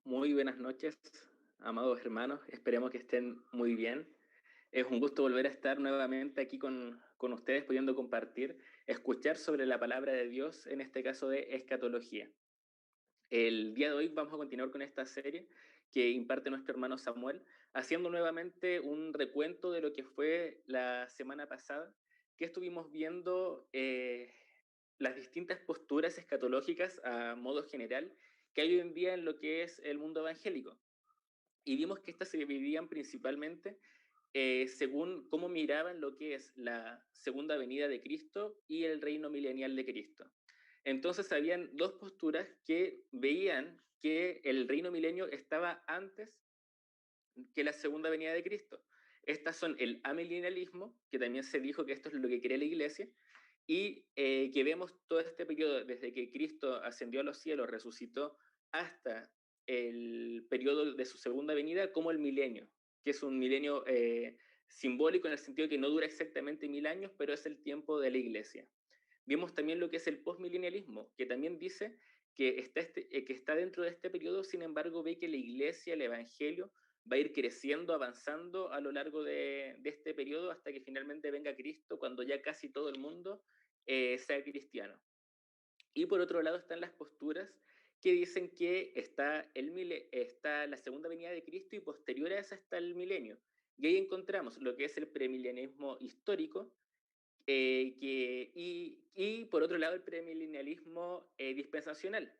Muy buenas noches, amados hermanos. Esperemos que estén muy bien. Es un gusto volver a estar nuevamente aquí con ustedes, pudiendo compartir, escuchar sobre la palabra de Dios, en este caso de escatología. El día de hoy vamos a continuar con esta serie que imparte nuestro hermano Samuel, haciendo nuevamente un recuento de lo que fue la semana pasada, que estuvimos viendo las distintas posturas escatológicas a modo general que hay hoy en día en lo que es el mundo evangélico. Y vimos que estas se dividían principalmente según cómo miraban lo que es la segunda venida de Cristo y el reino milenial de Cristo. Entonces habían dos posturas que veían que el reino milenio estaba antes que la segunda venida de Cristo. Estas son el amilenialismo, que también se dijo que esto es lo que cree la iglesia, y que vemos todo este periodo desde que Cristo ascendió a los cielos, resucitó, hasta el periodo de su segunda venida como el milenio, que es un milenio simbólico en el sentido que no dura exactamente 1000 años, pero es el tiempo de la iglesia. Vimos también lo que es el postmilenialismo, que también dice que está dentro de este periodo, sin embargo ve que la iglesia, el evangelio, va a ir creciendo, avanzando a lo largo de este periodo hasta que finalmente venga Cristo, cuando ya casi todo el mundo sea cristiano. Y por otro lado están las posturas que dicen que está la segunda venida de Cristo y posterior a esa está el milenio. Y ahí encontramos lo que es el premilenialismo histórico, y por otro lado el premilenialismo dispensacional.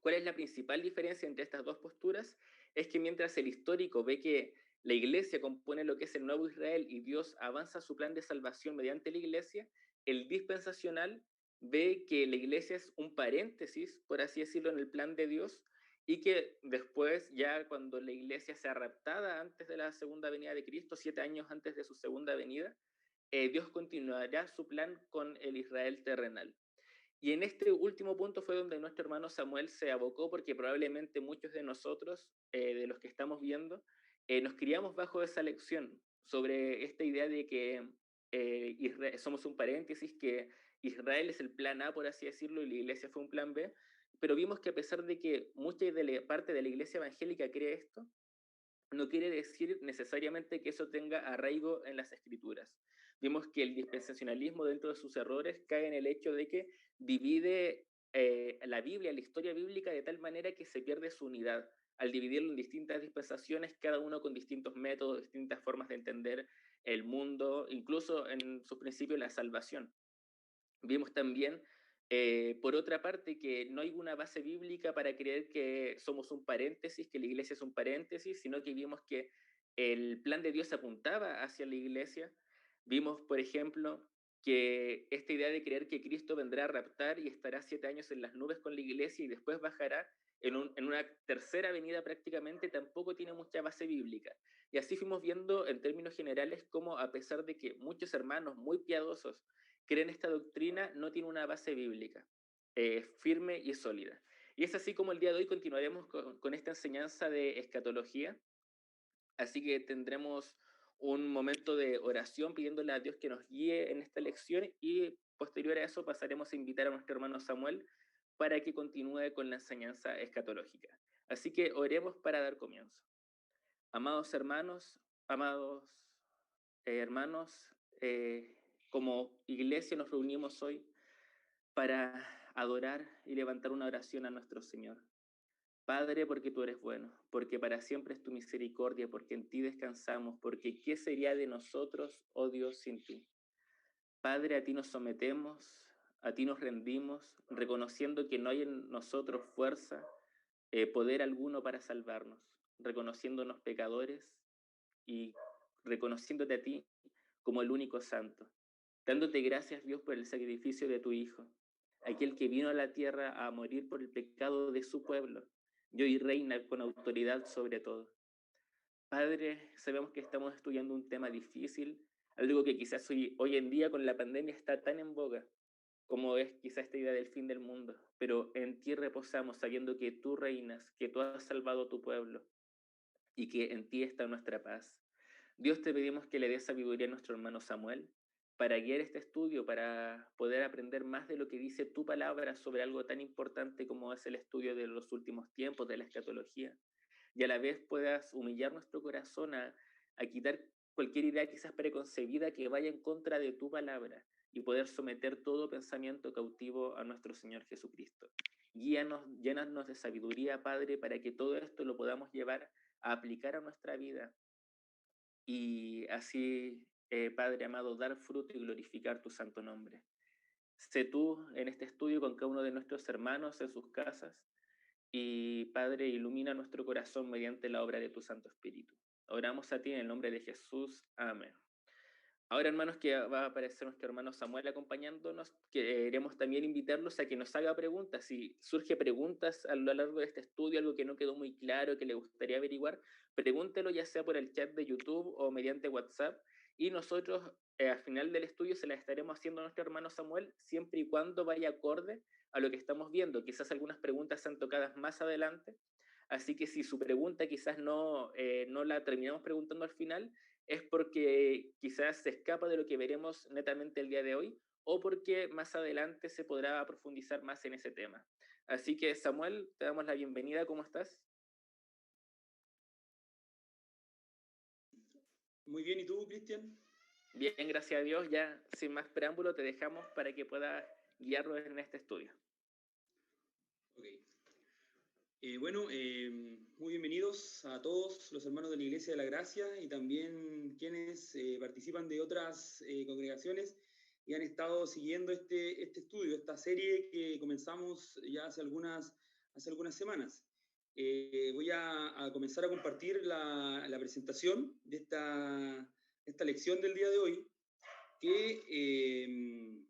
¿Cuál es la principal diferencia entre estas dos posturas? Es que mientras el histórico ve que la iglesia compone lo que es el nuevo Israel y Dios avanza su plan de salvación mediante la iglesia, el dispensacional ve que la iglesia es un paréntesis, por así decirlo, en el plan de Dios, y que después, ya cuando la iglesia sea raptada antes de la segunda venida de Cristo, 7 años antes de su segunda venida, Dios continuará su plan con el Israel terrenal. Y en este último punto fue donde nuestro hermano Samuel se abocó, porque probablemente muchos de nosotros, de los que estamos viendo, nos criamos bajo esa lección sobre esta idea de que somos un paréntesis, que Israel es el plan A, por así decirlo, y la iglesia fue un plan B, pero vimos que a pesar de que mucha parte de la iglesia evangélica cree esto, no quiere decir necesariamente que eso tenga arraigo en las escrituras. Vimos que el dispensacionalismo, dentro de sus errores, cae en el hecho de que divide la Biblia, la historia bíblica, de tal manera que se pierde su unidad al dividirlo en distintas dispensaciones, cada uno con distintos métodos, distintas formas de entender el mundo, incluso en sus principios la salvación. Vimos también, por otra parte, que no hay una base bíblica para creer que somos un paréntesis, que la iglesia es un paréntesis, sino que vimos que el plan de Dios apuntaba hacia la iglesia. Vimos, por ejemplo, que esta idea de creer que Cristo vendrá a raptar y estará 7 años en las nubes con la iglesia y después bajará en una tercera venida prácticamente, tampoco tiene mucha base bíblica. Y así fuimos viendo en términos generales cómo, a pesar de que muchos hermanos muy piadosos creen esta doctrina, no tiene una base bíblica firme y sólida. Y es así como el día de hoy continuaremos con esta enseñanza de escatología. Así que tendremos un momento de oración pidiéndole a Dios que nos guíe en esta lección, y posterior a eso pasaremos a invitar a nuestro hermano Samuel para que continúe con la enseñanza escatológica. Así que oremos para dar comienzo. Amados hermanos, amados hermanos, como iglesia nos reunimos hoy para adorar y levantar una oración a nuestro Señor. Padre, porque tú eres bueno, porque para siempre es tu misericordia, porque en ti descansamos, porque ¿qué sería de nosotros, oh Dios, sin ti? Padre, a ti nos sometemos, a ti nos rendimos, reconociendo que no hay en nosotros fuerza, poder alguno para salvarnos, reconociéndonos pecadores y reconociéndote a ti como el único santo, dándote gracias, Dios, por el sacrificio de tu Hijo, aquel que vino a la tierra a morir por el pecado de su pueblo, y hoy reina con autoridad sobre todo. Padre, sabemos que estamos estudiando un tema difícil, algo que quizás hoy en día con la pandemia está tan en boga, como es quizás esta idea del fin del mundo, pero en ti reposamos sabiendo que tú reinas, que tú has salvado a tu pueblo y que en ti está nuestra paz. Dios, te pedimos que le des sabiduría a nuestro hermano Samuel, para guiar este estudio, para poder aprender más de lo que dice tu palabra sobre algo tan importante como es el estudio de los últimos tiempos, de la escatología, y a la vez puedas humillar nuestro corazón a quitar cualquier idea quizás preconcebida que vaya en contra de tu palabra y poder someter todo pensamiento cautivo a nuestro Señor Jesucristo. Guíanos, llénanos de sabiduría, Padre, para que todo esto lo podamos llevar a aplicar a nuestra vida y así, Padre amado, dar fruto y glorificar tu santo nombre. Sé tú en este estudio con cada uno de nuestros hermanos en sus casas y, Padre, ilumina nuestro corazón mediante la obra de tu Santo Espíritu. Oramos a ti en el nombre de Jesús. Amén. Ahora, hermanos, que va a aparecer nuestro hermano Samuel acompañándonos, queremos también invitarlos a que nos haga preguntas. Si surge preguntas a lo largo de este estudio, algo que no quedó muy claro, que le gustaría averiguar, pregúntelo ya sea por el chat de YouTube o mediante WhatsApp, y nosotros al final del estudio se la estaremos haciendo a nuestro hermano Samuel, siempre y cuando vaya acorde a lo que estamos viendo. Quizás algunas preguntas sean tocadas más adelante, así que si su pregunta quizás no la terminamos preguntando al final, es porque quizás se escapa de lo que veremos netamente el día de hoy o porque más adelante se podrá profundizar más en ese tema. Así que, Samuel, te damos la bienvenida. ¿Cómo estás? Muy bien, ¿y tú, Cristian? Bien, gracias a Dios. Ya sin más preámbulo te dejamos para que puedas guiarnos en este estudio. Ok. Muy bienvenidos a todos los hermanos de la Iglesia de la Gracia y también quienes participan de otras congregaciones y han estado siguiendo este estudio, esta serie que comenzamos ya hace algunas semanas. Voy a comenzar a compartir la presentación de esta lección del día de hoy, que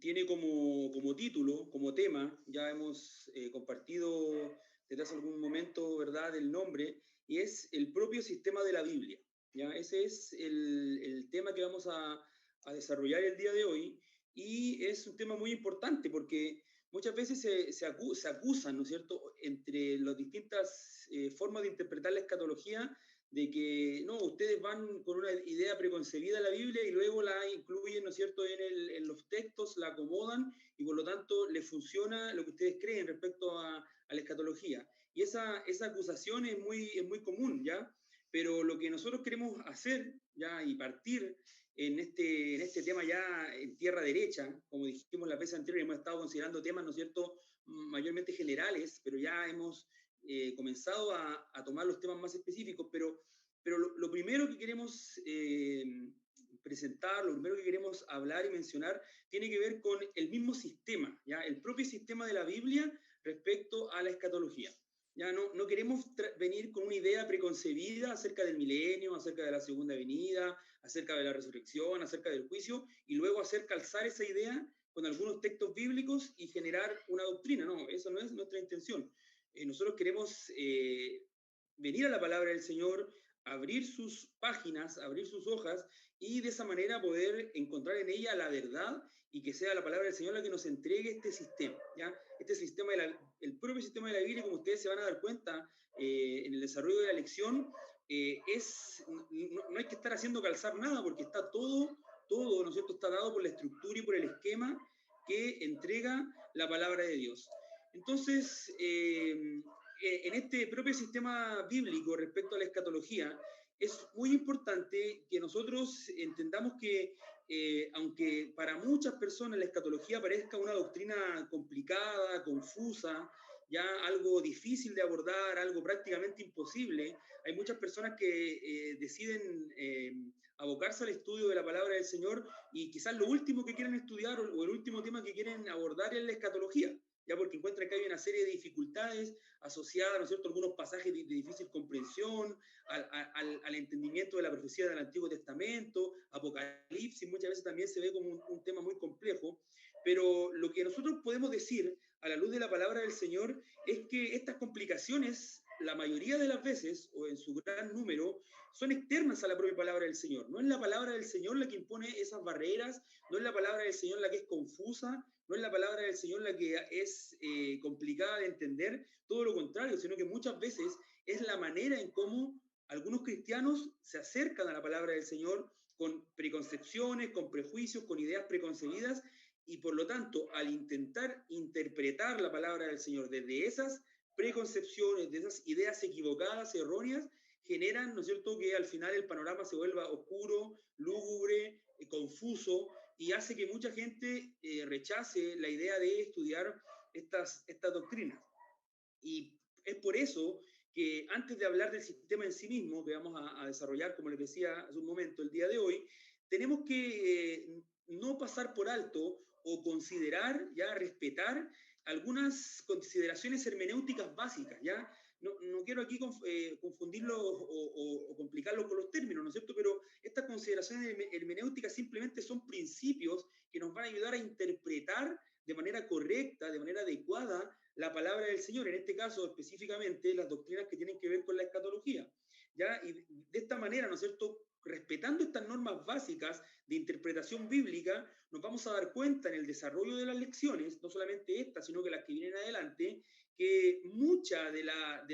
tiene como título, como tema, ya hemos compartido desde hace algún momento, ¿verdad?, el nombre, y es el propio sistema de la Biblia. ¿Ya? Ese es el tema que vamos a desarrollar el día de hoy, y es un tema muy importante porque muchas veces se acusan, ¿no es cierto?, entre las distintas formas de interpretar la escatología, de que no, ustedes van con una idea preconcebida a la Biblia y luego la incluyen, ¿no es cierto?, en los textos, la acomodan y por lo tanto les funciona lo que ustedes creen respecto a la escatología. Y esa acusación es muy común, ¿ya? Pero lo que nosotros queremos hacer, ¿ya?, y partir en este tema ya en tierra derecha, como dijimos la vez anterior, hemos estado considerando temas, ¿no es cierto?, mayormente generales, pero ya hemos comenzado a tomar los temas más específicos, pero lo primero que queremos presentar, lo primero que queremos hablar y mencionar, tiene que ver con el mismo sistema, ¿ya? El propio sistema de la Biblia respecto a la escatología. Ya no queremos venir con una idea preconcebida acerca del milenio, acerca de la segunda venida, acerca de la resurrección, acerca del juicio, y luego hacer calzar esa idea con algunos textos bíblicos y generar una doctrina. No, eso no es nuestra intención. Nosotros queremos venir a la palabra del Señor, abrir sus páginas, abrir sus hojas y de esa manera poder encontrar en ella la verdad y que sea la palabra del Señor la que nos entregue este sistema, ¿ya? Este sistema, el propio sistema de la Biblia, como ustedes se van a dar cuenta en el desarrollo de la lección, no hay que estar haciendo calzar nada porque está todo, ¿no es cierto?, está dado por la estructura y por el esquema que entrega la palabra de Dios. Entonces, en este propio sistema bíblico respecto a la escatología, es muy importante que nosotros entendamos que, aunque para muchas personas la escatología parezca una doctrina complicada, confusa, ya algo difícil de abordar, algo prácticamente imposible, hay muchas personas que deciden abocarse al estudio de la palabra del Señor y quizás lo último que quieren estudiar o el último tema que quieren abordar es la escatología, ya porque encuentran que hay una serie de dificultades asociadas, ¿no es cierto?, algunos pasajes de difícil comprensión, al entendimiento de la profecía del Antiguo Testamento, Apocalipsis, muchas veces también se ve como un tema muy complejo, pero lo que nosotros podemos decir a la luz de la palabra del Señor es que estas complicaciones, la mayoría de las veces, o en su gran número, son externas a la propia palabra del Señor. No es la palabra del Señor la que impone esas barreras, no es la palabra del Señor la que es confusa, no es la palabra del Señor la que es complicada de entender, todo lo contrario, sino que muchas veces es la manera en cómo algunos cristianos se acercan a la palabra del Señor con preconcepciones, con prejuicios, con ideas preconcebidas, y por lo tanto, al intentar interpretar la palabra del Señor desde esas preconcepciones, de esas ideas equivocadas, erróneas, generan, ¿no es cierto?, que al final el panorama se vuelva oscuro, lúgubre, confuso, y hace que mucha gente rechace la idea de estudiar estas doctrinas. Y es por eso que antes de hablar del sistema en sí mismo, que vamos a desarrollar, como les decía hace un momento, el día de hoy, tenemos que no pasar por alto o considerar, ya respetar algunas consideraciones hermenéuticas básicas, ¿ya? No quiero aquí confundirlo o complicarlo con los términos, ¿no es cierto? Pero estas consideraciones hermenéuticas simplemente son principios que nos van a ayudar a interpretar de manera correcta, de manera adecuada, la palabra del Señor, en este caso específicamente las doctrinas que tienen que ver con la escatología. ¿Ya? Y de esta manera, ¿no es cierto?, respetando estas normas básicas de interpretación bíblica, nos vamos a dar cuenta en el desarrollo de las lecciones, no solamente estas, sino que las que vienen adelante, que muchas de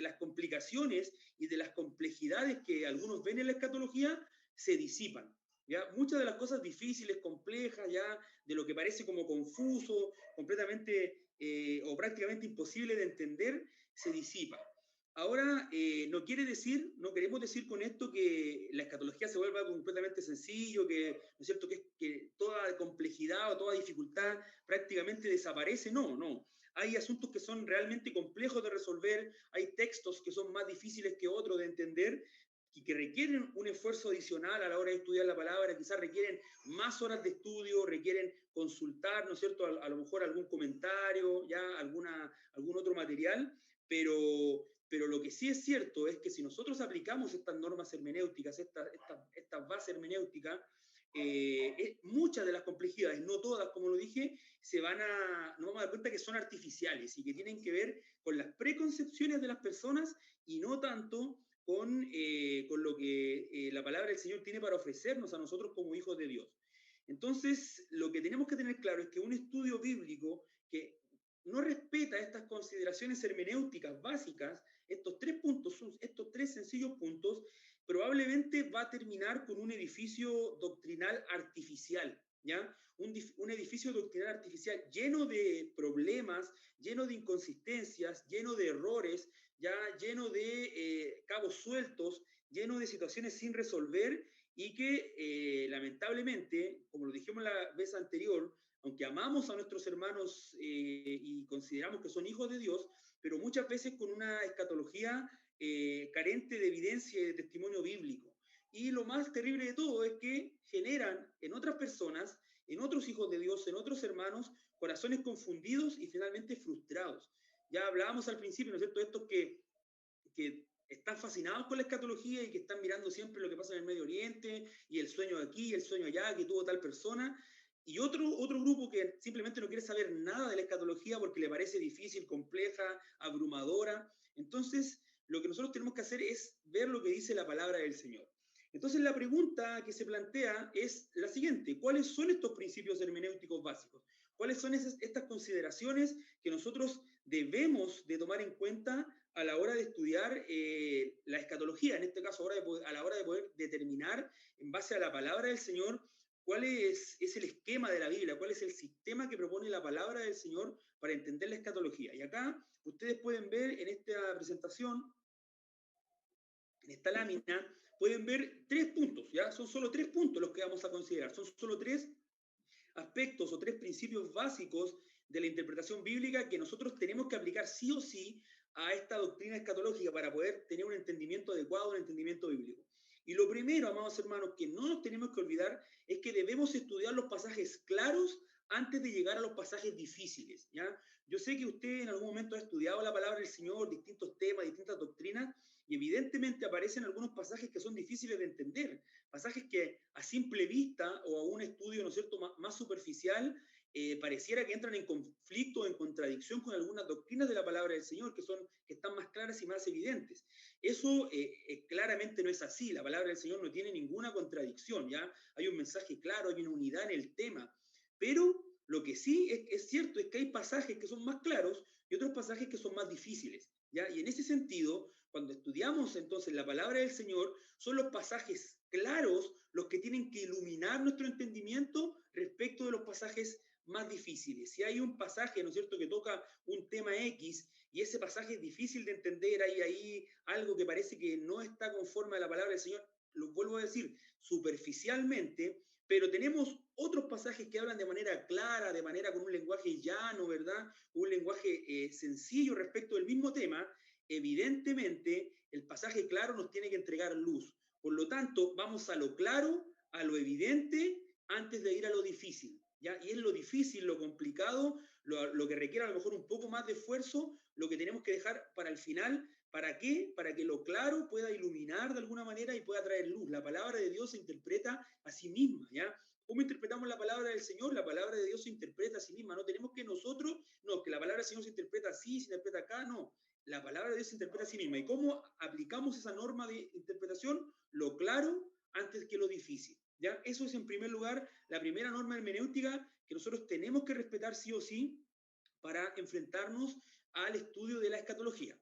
las complicaciones y de las complejidades que algunos ven en la escatología se disipan. ¿Ya? Muchas de las cosas difíciles, complejas, ya de lo que parece como confuso, completamente o prácticamente imposible de entender, se disipa. Ahora, no quiere decir, no queremos decir con esto que la escatología se vuelva completamente sencillo, que, ¿no es cierto?, que toda complejidad o toda dificultad prácticamente desaparece. No, no. Hay asuntos que son realmente complejos de resolver, hay textos que son más difíciles que otros de entender, y que requieren un esfuerzo adicional a la hora de estudiar la palabra, quizás requieren más horas de estudio, requieren consultar, ¿no es cierto?, a lo mejor algún comentario, ya algún otro material, pero lo que sí es cierto es que si nosotros aplicamos estas normas hermenéuticas, estas bases hermenéuticas, muchas de las complejidades, no todas, como lo dije, nos vamos a dar cuenta que son artificiales y que tienen que ver con las preconcepciones de las personas y no tanto con lo que la palabra del Señor tiene para ofrecernos a nosotros como hijos de Dios. Entonces, lo que tenemos que tener claro es que un estudio bíblico que no respeta estas consideraciones hermenéuticas básicas, estos tres puntos, estos tres sencillos puntos, probablemente va a terminar con un edificio doctrinal artificial, ¿ya? Un edificio doctrinal artificial lleno de problemas, lleno de inconsistencias, lleno de errores, ya lleno de cabos sueltos, lleno de situaciones sin resolver y que lamentablemente, como lo dijimos la vez anterior, aunque amamos a nuestros hermanos y consideramos que son hijos de Dios, pero muchas veces con una escatología carente de evidencia y de testimonio bíblico. Y lo más terrible de todo es que generan en otras personas, en otros hijos de Dios, en otros hermanos, corazones confundidos y finalmente frustrados. Ya hablábamos al principio, ¿no es cierto?, estos que están fascinados con la escatología y que están mirando siempre lo que pasa en el Medio Oriente y el sueño de aquí, el sueño allá, que tuvo tal persona, y otro grupo que simplemente no quiere saber nada de la escatología porque le parece difícil, compleja, abrumadora. Entonces, lo que nosotros tenemos que hacer es ver lo que dice la palabra del Señor. Entonces, la pregunta que se plantea es la siguiente: ¿cuáles son estos principios hermenéuticos básicos? ¿Cuáles son estas consideraciones que nosotros debemos de tomar en cuenta a la hora de estudiar la escatología? En este caso, a la hora de poder determinar, en base a la palabra del Señor, cuál es el esquema de la Biblia, cuál es el sistema que propone la palabra del Señor para entender la escatología. Y acá ustedes pueden ver en esta presentación, en esta lámina, pueden ver 3 puntos, ¿ya? Son solo 3 puntos los que vamos a considerar, son solo 3 aspectos o 3 principios básicos de la interpretación bíblica que nosotros tenemos que aplicar sí o sí a esta doctrina escatológica para poder tener un entendimiento adecuado, un entendimiento bíblico. Y lo primero, amados hermanos, que no nos tenemos que olvidar es que debemos estudiar los pasajes claros antes de llegar a los pasajes difíciles, ¿ya? Yo sé que usted en algún momento ha estudiado la palabra del Señor, distintos temas, distintas doctrinas, y evidentemente aparecen algunos pasajes que son difíciles de entender, pasajes que a simple vista o a un estudio, ¿no es cierto?, más superficial, pareciera que entran en conflicto o en contradicción con algunas doctrinas de la palabra del Señor que están más claras y más evidentes. Eso claramente no es así. La palabra del Señor no tiene ninguna contradicción, ¿ya? Hay un mensaje claro, hay una unidad en el tema, pero Lo que sí es cierto es que hay pasajes que son más claros y otros pasajes que son más difíciles, ¿ya? Y en ese sentido, cuando estudiamos entonces la palabra del Señor, son los pasajes claros los que tienen que iluminar nuestro entendimiento respecto de los pasajes más difíciles. Si hay un pasaje, ¿no es cierto?, que toca un tema X y ese pasaje es difícil de entender, hay ahí algo que parece que no está conforme a la palabra del Señor, lo vuelvo a decir, superficialmente, pero tenemos otros pasajes que hablan de manera clara, de manera con un lenguaje llano, ¿verdad? Un lenguaje sencillo respecto del mismo tema. Evidentemente, el pasaje claro nos tiene que entregar luz. Por lo tanto, vamos a lo claro, a lo evidente, antes de ir a lo difícil. ¿Ya? Y es lo difícil, lo complicado, lo que requiere a lo mejor un poco más de esfuerzo, lo que tenemos que dejar para el final. ¿Para qué? Para que lo claro pueda iluminar de alguna manera y pueda traer luz. La palabra de Dios se interpreta a sí misma, ¿ya? ¿Cómo interpretamos la palabra del Señor? La palabra de Dios se interpreta a sí misma. No tenemos que nosotros, no, que la palabra del Señor se interpreta así, se interpreta acá, no. La palabra de Dios se interpreta a sí misma. ¿Y cómo aplicamos esa norma de interpretación? Lo claro antes que lo difícil. ¿Ya? Eso es en primer lugar la primera norma hermenéutica que nosotros tenemos que respetar sí o sí para enfrentarnos al estudio de la escatología.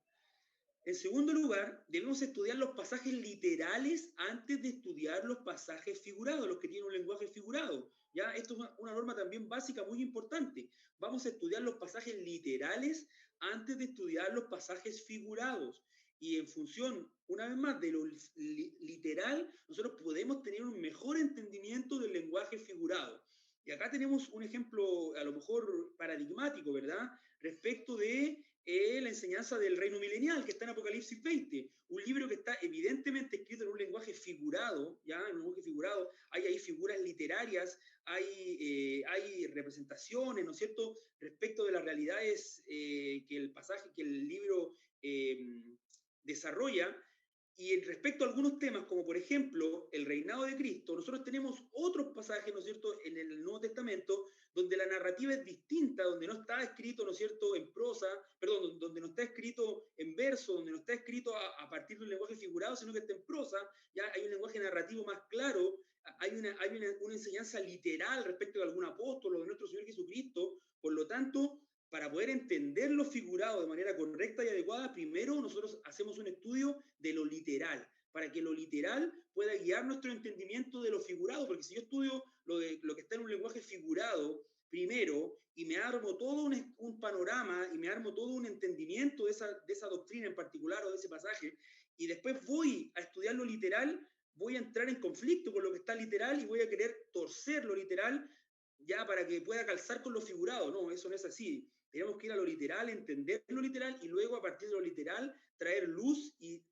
En segundo lugar, debemos estudiar los pasajes literales antes de estudiar los pasajes figurados, los que tienen un lenguaje figurado. ¿Ya? Esto es una norma también básica muy importante. Vamos a estudiar los pasajes literales antes de estudiar los pasajes figurados. Y en función, una vez más, de lo literal, nosotros podemos tener un mejor entendimiento del lenguaje figurado. Y acá tenemos un ejemplo a lo mejor paradigmático, ¿verdad? Respecto de la enseñanza del reino milenial, que está en Apocalipsis 20, un libro que está evidentemente escrito en un lenguaje figurado, ¿ya? En un lenguaje figurado, hay ahí figuras literarias, hay representaciones, ¿no es cierto?, respecto de las realidades que el pasaje, que el libro desarrolla, y respecto a algunos temas, como por ejemplo el reinado de Cristo, nosotros tenemos otros pasajes, ¿no es cierto?, en el Nuevo Testamento, donde la narrativa es distinta, donde no está escrito, ¿no es cierto?, en prosa, perdón, donde no está escrito en verso, donde no está escrito a partir de un lenguaje figurado, sino que está en prosa, ya hay un lenguaje narrativo más claro, hay una enseñanza literal respecto de algún apóstol o de nuestro Señor Jesucristo, por lo tanto, para poder entender lo figurado de manera correcta y adecuada, primero nosotros hacemos un estudio de lo literal, para que lo literal pueda guiar nuestro entendimiento de lo figurado, porque si yo estudio lo que está en un lenguaje figurado primero y me armo todo un panorama y me armo todo un entendimiento de esa doctrina en particular o de ese pasaje, y después voy a estudiar lo literal, voy a entrar en conflicto con lo que está literal y voy a querer torcer lo literal ya para que pueda calzar con lo figurado. No, eso no es así. Tenemos que ir a lo literal, entender lo literal y luego a partir de lo literal traer luz y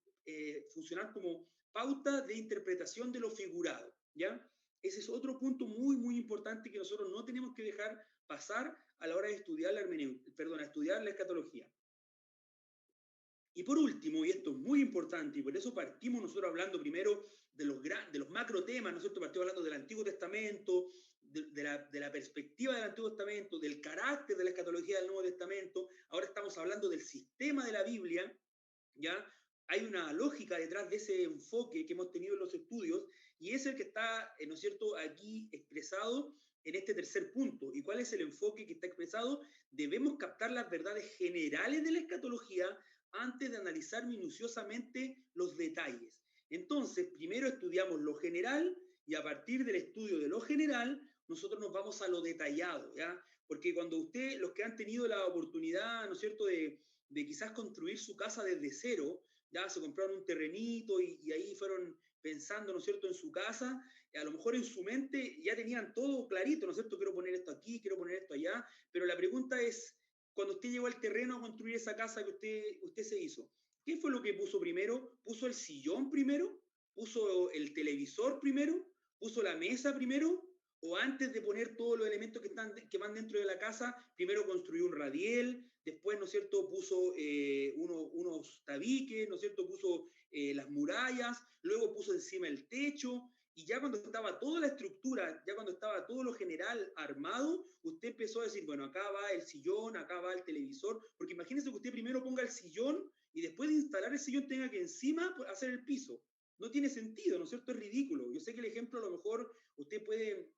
funcionar como pauta de interpretación de lo figurado, ¿ya? Ese es otro punto muy, muy importante que nosotros no tenemos que dejar pasar a la hora de estudiar la perdón, a estudiar la escatología. Y por último, y esto es muy importante, y por eso partimos nosotros hablando primero de los macro temas, ¿no es cierto? Partimos hablando del Antiguo Testamento, de la perspectiva del Antiguo Testamento, del carácter de la escatología del Nuevo Testamento. Ahora estamos hablando del sistema de la Biblia, ¿ya? Hay una lógica detrás de ese enfoque que hemos tenido en los estudios, y es el que está, ¿no es cierto?, aquí expresado en este tercer punto. ¿Y cuál es el enfoque que está expresado? Debemos captar las verdades generales de la escatología antes de analizar minuciosamente los detalles. Entonces, primero estudiamos lo general y a partir del estudio de lo general, nosotros nos vamos a lo detallado, ¿ya? Porque cuando los que han tenido la oportunidad, ¿no es cierto?, de quizás construir su casa desde cero, ya se compraron un terrenito y ahí fueron pensando, ¿no es cierto?, en su casa, a lo mejor en su mente ya tenían todo clarito, ¿no es cierto?, quiero poner esto aquí, quiero poner esto allá, pero la pregunta es, cuando usted llegó al terreno a construir esa casa que usted se hizo, ¿qué fue lo que puso primero? ¿Puso el sillón primero? ¿Puso el televisor primero? ¿Puso la mesa primero? ¿O antes de poner todos los elementos que van dentro de la casa, primero construyó un radiel, después, ¿no es cierto?, puso unos tabiques, ¿no es cierto?, puso las murallas, luego puso encima el techo, y ya cuando estaba toda la estructura, ya cuando estaba todo lo general armado, usted empezó a decir, bueno, acá va el sillón, acá va el televisor, porque imagínese que usted primero ponga el sillón y después de instalar el sillón tenga que encima hacer el piso. no tiene sentido, ¿no es cierto? Es ridículo. Yo sé que el ejemplo, a lo mejor, usted puede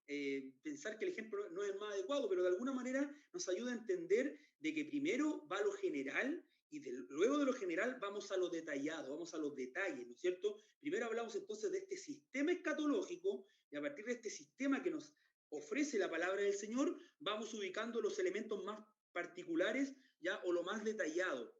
pensar que el ejemplo no es el más adecuado, pero de alguna manera nos ayuda a entender de que primero va a lo general y luego de lo general vamos a lo detallado, vamos a los detalles, ¿no es cierto? Primero hablamos entonces de este sistema escatológico y a partir de este sistema que nos ofrece la palabra del Señor, vamos ubicando los elementos más particulares ya o lo más detallado.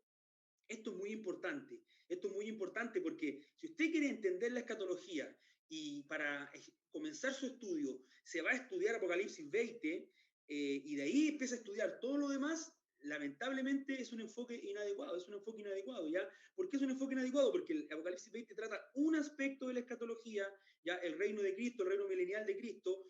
Esto es muy importante. Esto es muy importante porque si usted quiere entender la escatología y para comenzar su estudio se va a estudiar Apocalipsis 20 y de ahí empieza a estudiar todo lo demás, lamentablemente es un enfoque inadecuado, ¿ya? ¿Por qué es un enfoque inadecuado? Porque el Apocalipsis 20 trata un aspecto de la escatología, ya el reino de Cristo, el reino milenial de Cristo,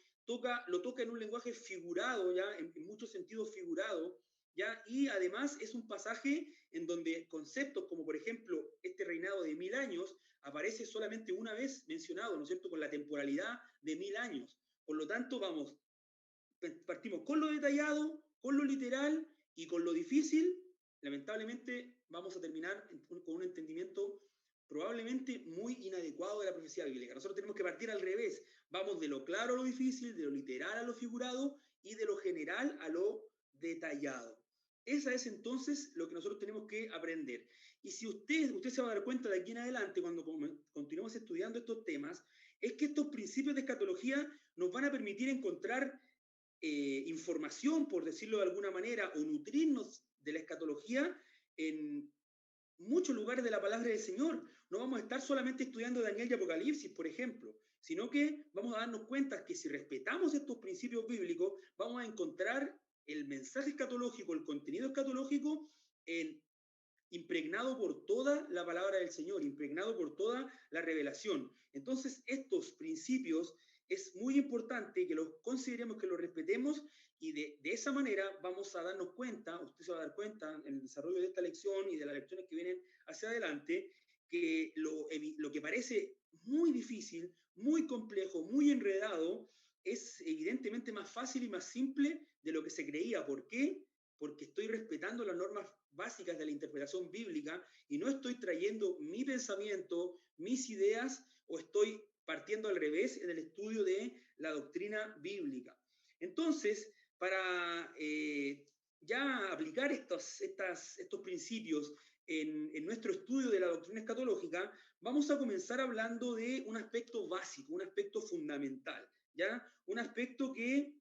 lo toca en un lenguaje figurado, ya en muchos sentidos figurado, ¿ya? Y además es un pasaje en donde conceptos como, por ejemplo, este reinado de 1000 años aparece solamente una vez mencionado, ¿no es cierto?, con la temporalidad de 1000 años. Por lo tanto, partimos con lo detallado, con lo literal y con lo difícil. Lamentablemente, vamos a terminar con un entendimiento probablemente muy inadecuado de la profecía bíblica. Nosotros tenemos que partir al revés. Vamos de lo claro a lo difícil, de lo literal a lo figurado y de lo general a lo detallado. Esa es entonces lo que nosotros tenemos que aprender. Y si usted se va a dar cuenta de aquí en adelante, cuando continuemos estudiando estos temas, es que estos principios de escatología nos van a permitir encontrar información, por decirlo de alguna manera, o nutrirnos de la escatología en muchos lugares de la palabra del Señor. No vamos a estar solamente estudiando Daniel y Apocalipsis, por ejemplo, sino que vamos a darnos cuenta que si respetamos estos principios bíblicos, vamos a encontrar el mensaje escatológico, el contenido escatológico impregnado por toda la palabra del Señor, impregnado por toda la revelación. Entonces, estos principios es muy importante que los consideremos, que los respetemos y de esa manera vamos a darnos cuenta, usted se va a dar cuenta en el desarrollo de esta lección y de las lecciones que vienen hacia adelante, que lo que parece muy difícil, muy complejo, muy enredado, es evidentemente más fácil y más simple de lo que se creía. ¿Por qué? Porque estoy respetando las normas básicas de la interpretación bíblica y no estoy trayendo mi pensamiento, mis ideas, o estoy partiendo al revés en el estudio de la doctrina bíblica. Entonces, para ya aplicar estos principios en nuestro estudio de la doctrina escatológica, vamos a comenzar hablando de un aspecto básico, un aspecto fundamental, ¿ya? Un aspecto que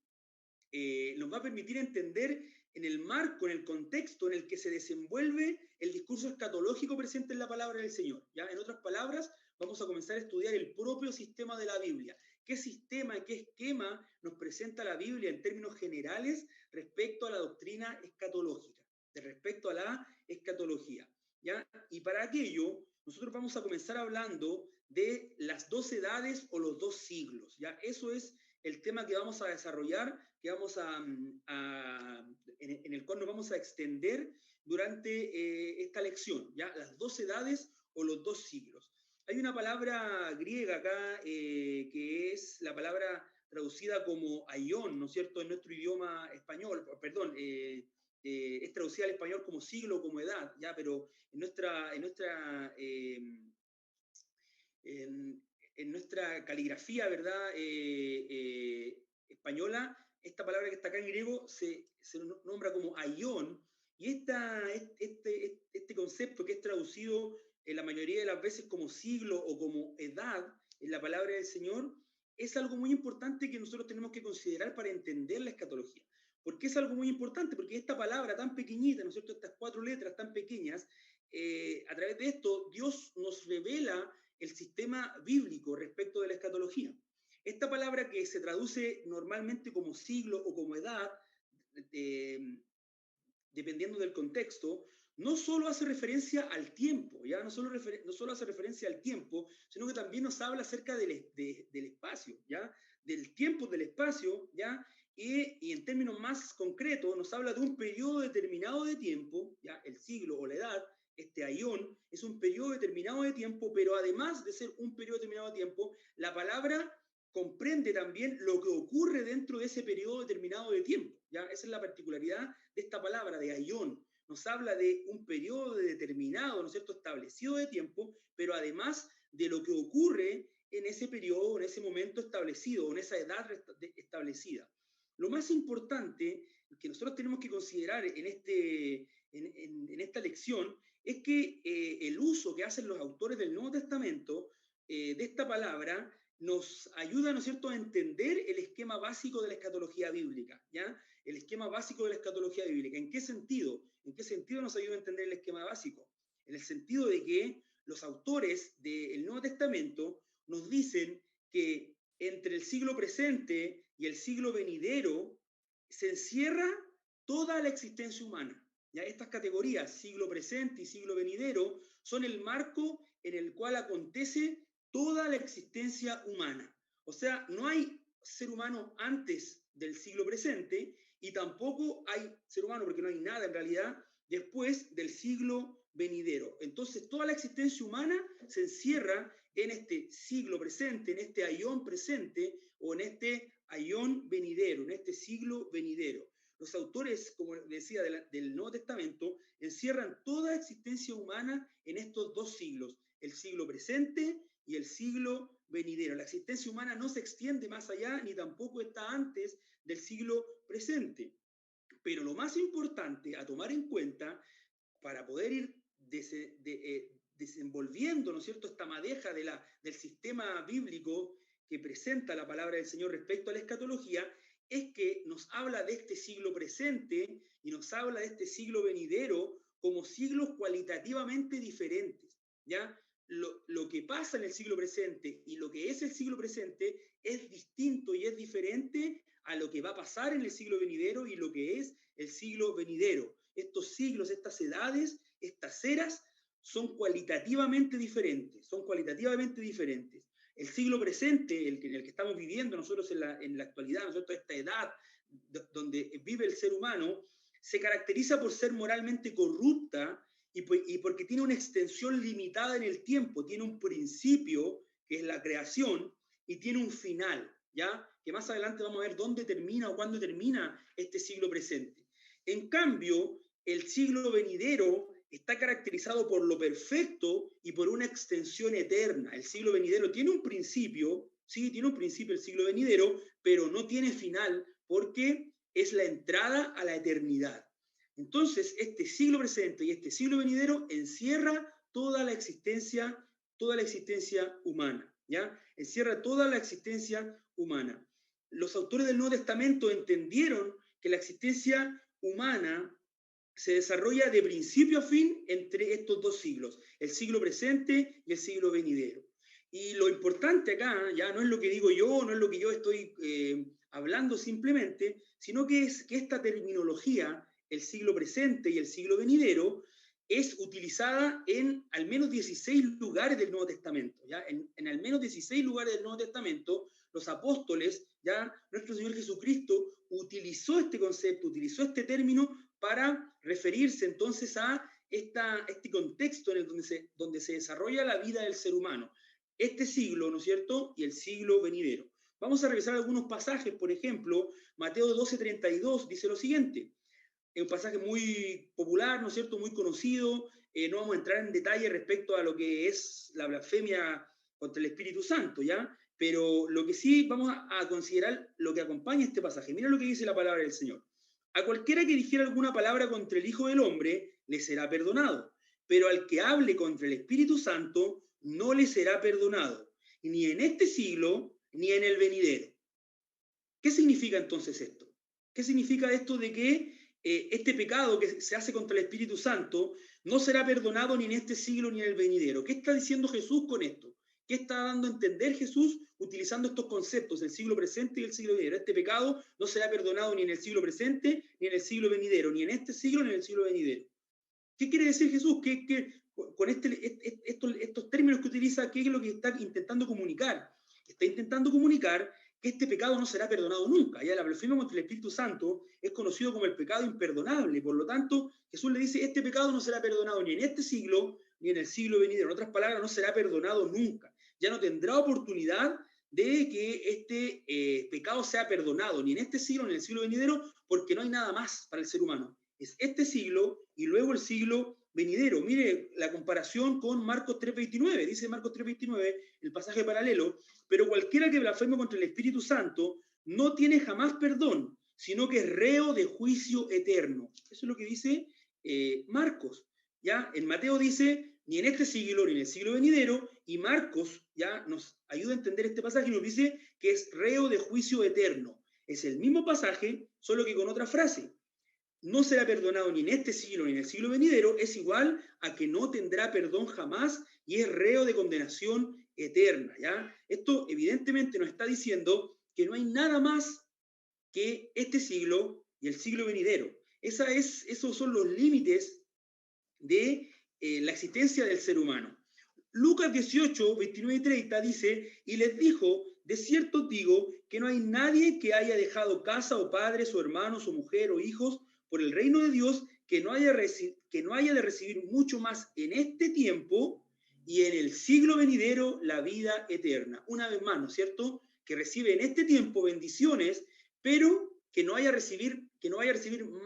nos va a permitir entender en el marco, en el contexto en el que se desenvuelve el discurso escatológico presente en la palabra del Señor. ¿Ya? En otras palabras, vamos a comenzar a estudiar el propio sistema de la Biblia. ¿Qué sistema, qué esquema nos presenta la Biblia en términos generales respecto a la doctrina escatológica, respecto a la escatología? ¿Ya? Y para aquello, nosotros vamos a comenzar hablando de las 2 edades o los 2 siglos. ¿Ya? Eso es el tema que vamos a desarrollar, que en el cual nos vamos a extender durante esta lección, ¿ya? Las 2 edades o los 2 siglos. Hay una palabra griega acá que es la palabra traducida como aión, ¿no es cierto?, en nuestro idioma español, perdón, es traducida al español como siglo, como edad, ¿ya? Pero en nuestra caligrafía, ¿verdad?, española, esta palabra que está acá en griego se nombra como aión, y este concepto que es traducido en la mayoría de las veces como siglo o como edad en la palabra del Señor, es algo muy importante que nosotros tenemos que considerar para entender la escatología. ¿Por qué es algo muy importante? Porque esta palabra tan pequeñita, ¿no es cierto?, estas 4 letras tan pequeñas, a través de esto Dios nos revela el sistema bíblico respecto de la escatología. Esta palabra que se traduce normalmente como siglo o como edad, eh, dependiendo del contexto, no solo hace referencia al tiempo, ¿ya? No solo hace referencia al tiempo, sino que también nos habla acerca del espacio, ¿ya? Del tiempo, del espacio, ¿ya? Y en términos más concretos nos habla de un periodo determinado de tiempo, ¿ya? El siglo o la edad, este aión, es un periodo determinado de tiempo, pero además de ser un periodo determinado de tiempo, la palabra comprende también lo que ocurre dentro de ese periodo determinado de tiempo, ¿ya? Esa es la particularidad de esta palabra, de aión. Nos habla de un periodo determinado, ¿no es cierto?, establecido de tiempo, pero además de lo que ocurre en ese periodo, en ese momento establecido, en esa edad establecida. Lo más importante que nosotros tenemos que considerar en esta lección es que el uso que hacen los autores del Nuevo Testamento de esta palabra nos ayuda, ¿no es cierto?, a entender el esquema básico de la escatología bíblica, ¿ya? El esquema básico de la escatología bíblica. ¿En qué sentido? ¿En qué sentido nos ayuda a entender el esquema básico? En el sentido de que los autores del Nuevo Testamento nos dicen que entre el siglo presente y el siglo venidero se encierra toda la existencia humana. ¿Ya? Estas categorías, siglo presente y siglo venidero, son el marco en el cual acontece toda la existencia humana. O sea, no hay ser humano antes del siglo presente y tampoco hay ser humano, porque no hay nada en realidad, después del siglo venidero. Entonces, toda la existencia humana se encierra en este siglo presente, en este aión presente o en este aión venidero, en este siglo venidero. Los autores, como decía, del Nuevo Testamento, encierran toda existencia humana en estos dos siglos, el siglo presente y el siglo venidero. La existencia humana no se extiende más allá ni tampoco está antes del siglo presente. Pero lo más importante a tomar en cuenta para poder ir desenvolviendo, ¿no es cierto?, esta madeja del sistema bíblico que presenta la palabra del Señor respecto a la escatología, es que nos habla de este siglo presente y nos habla de este siglo venidero como siglos cualitativamente diferentes, ¿ya? Lo que pasa en el siglo presente y lo que es el siglo presente es distinto y es diferente a lo que va a pasar en el siglo venidero y lo que es el siglo venidero. Estos siglos, estas edades, estas eras son cualitativamente diferentes, El siglo presente, en el que estamos viviendo nosotros en la actualidad, ¿no es cierto?, esta edad donde vive el ser humano, se caracteriza por ser moralmente corrupta y porque tiene una extensión limitada en el tiempo, tiene un principio, que es la creación, y tiene un final, ¿ya? Que más adelante vamos a ver dónde termina o cuándo termina este siglo presente. En cambio, el siglo venidero está caracterizado por lo perfecto y por una extensión eterna. El siglo venidero tiene un principio, sí, tiene un principio el siglo venidero, pero no tiene final porque es la entrada a la eternidad. Entonces, este siglo presente y este siglo venidero encierra toda la existencia humana, ¿ya? Encierra toda la existencia humana. Los autores del Nuevo Testamento entendieron que la existencia humana se desarrolla de principio a fin entre estos dos siglos, el siglo presente y el siglo venidero. Y lo importante acá, ya no es lo que digo yo, no es lo que yo estoy hablando simplemente, sino que es que esta terminología, el siglo presente y el siglo venidero, es utilizada en al menos 16 lugares del Nuevo Testamento. ¿Ya? En al menos 16 lugares del Nuevo Testamento, los apóstoles, ya nuestro Señor Jesucristo, utilizó este concepto, utilizó este término para referirse entonces a este contexto en el donde se desarrolla la vida del ser humano. Este siglo, ¿no es cierto?, y el siglo venidero. Vamos a revisar algunos pasajes, por ejemplo, Mateo 12:32 dice lo siguiente. Es un pasaje muy popular, ¿no es cierto?, muy conocido. No vamos a entrar en detalle respecto a lo que es la blasfemia contra el Espíritu Santo, ¿ya? Pero lo que sí vamos a considerar lo que acompaña este pasaje. Mira lo que dice la palabra del Señor. A cualquiera que dijera alguna palabra contra el Hijo del Hombre, le será perdonado. Pero al que hable contra el Espíritu Santo, no le será perdonado, ni en este siglo, ni en el venidero. ¿Qué significa entonces esto? ¿Qué significa esto de que este pecado que se hace contra el Espíritu Santo no será perdonado ni en este siglo ni en el venidero? ¿Qué está diciendo Jesús con esto? ¿Qué está dando a entender Jesús utilizando estos conceptos, el siglo presente y el siglo venidero? Este pecado no será perdonado ni en el siglo presente ni en el siglo venidero, ni en este siglo ni en el siglo venidero. ¿Qué quiere decir Jesús? Con estos términos que utiliza, ¿qué es lo que está intentando comunicar? Está intentando comunicar que este pecado no será perdonado nunca. Ya la blasfemia contra el Espíritu Santo es conocido como el pecado imperdonable. Por lo tanto, Jesús le dice, este pecado no será perdonado ni en este siglo ni en el siglo venidero. En otras palabras, no será perdonado nunca. Ya no tendrá oportunidad de que este pecado sea perdonado ni en este siglo ni en el siglo venidero, porque no hay nada más para el ser humano. Es este siglo y luego el siglo venidero. Mire la comparación con Marcos 3:29. Dice Marcos 3:29, el pasaje paralelo, pero cualquiera que blasfeme contra el Espíritu Santo no tiene jamás perdón, sino que es reo de juicio eterno. Eso es lo que dice Marcos. ¿Ya? En Mateo dice, ni en este siglo ni en el siglo venidero, y Marcos ya nos ayuda a entender este pasaje y nos dice que es reo de juicio eterno. Es el mismo pasaje, solo que con otra frase. No será perdonado ni en este siglo ni en el siglo venidero, es igual a que no tendrá perdón jamás y es reo de condenación eterna. ¿Ya? Esto evidentemente nos está diciendo que no hay nada más que este siglo y el siglo venidero. Esos son los límites de la existencia del ser humano. Lucas 18, 29 y 30 dice, y les dijo, de cierto os digo que no hay nadie que haya dejado casa o padres o hermanos o mujer o hijos por el reino de Dios que no haya de recibir mucho más en este tiempo y en el siglo venidero la vida eterna. Una vez más, ¿no es cierto? Que recibe en este tiempo bendiciones, pero que no vaya a recibir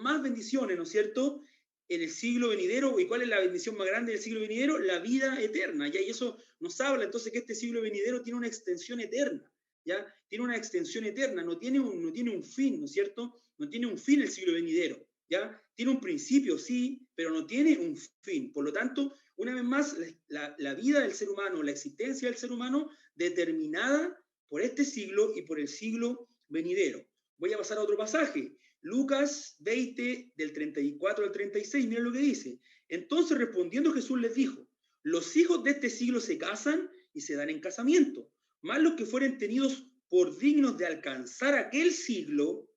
más bendiciones, ¿no es cierto?, en el siglo venidero. ¿Y cuál es la bendición más grande del siglo venidero? La vida eterna, ¿ya? Y eso nos habla entonces que este siglo venidero tiene una extensión eterna, ¿ya? Tiene una extensión eterna, no tiene un fin, ¿no es cierto? No tiene un fin el siglo venidero, ¿ya? Tiene un principio, sí, pero no tiene un fin. Por lo tanto, una vez más, la vida del ser humano, la existencia del ser humano, determinada por este siglo y por el siglo venidero. Voy a pasar a otro pasaje. Lucas 20, del 34 al 36, miren lo que dice. Entonces respondiendo Jesús les dijo, los hijos de este siglo se casan y se dan en casamiento, más los que fueren tenidos por dignos de alcanzar aquel siglo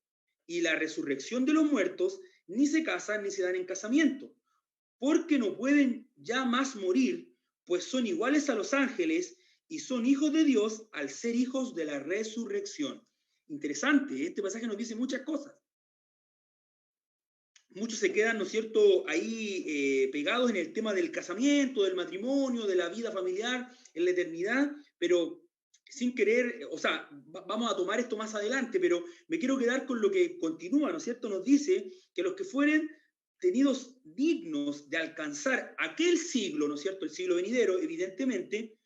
y la resurrección de los muertos, ni se casan ni se dan en casamiento, porque no pueden ya más morir, pues son iguales a los ángeles y son hijos de Dios al ser hijos de la resurrección. Interesante, este pasaje nos dice muchas cosas. Muchos se quedan, ¿no es cierto?, ahí pegados en el tema del casamiento, del matrimonio, de la vida familiar, en la eternidad, pero sin querer, o sea, vamos a tomar esto más adelante, pero me quiero quedar con lo que continúa, ¿no es cierto?, nos dice que los que fueren tenidos dignos de alcanzar aquel siglo, ¿no es cierto?, el siglo venidero, evidentemente,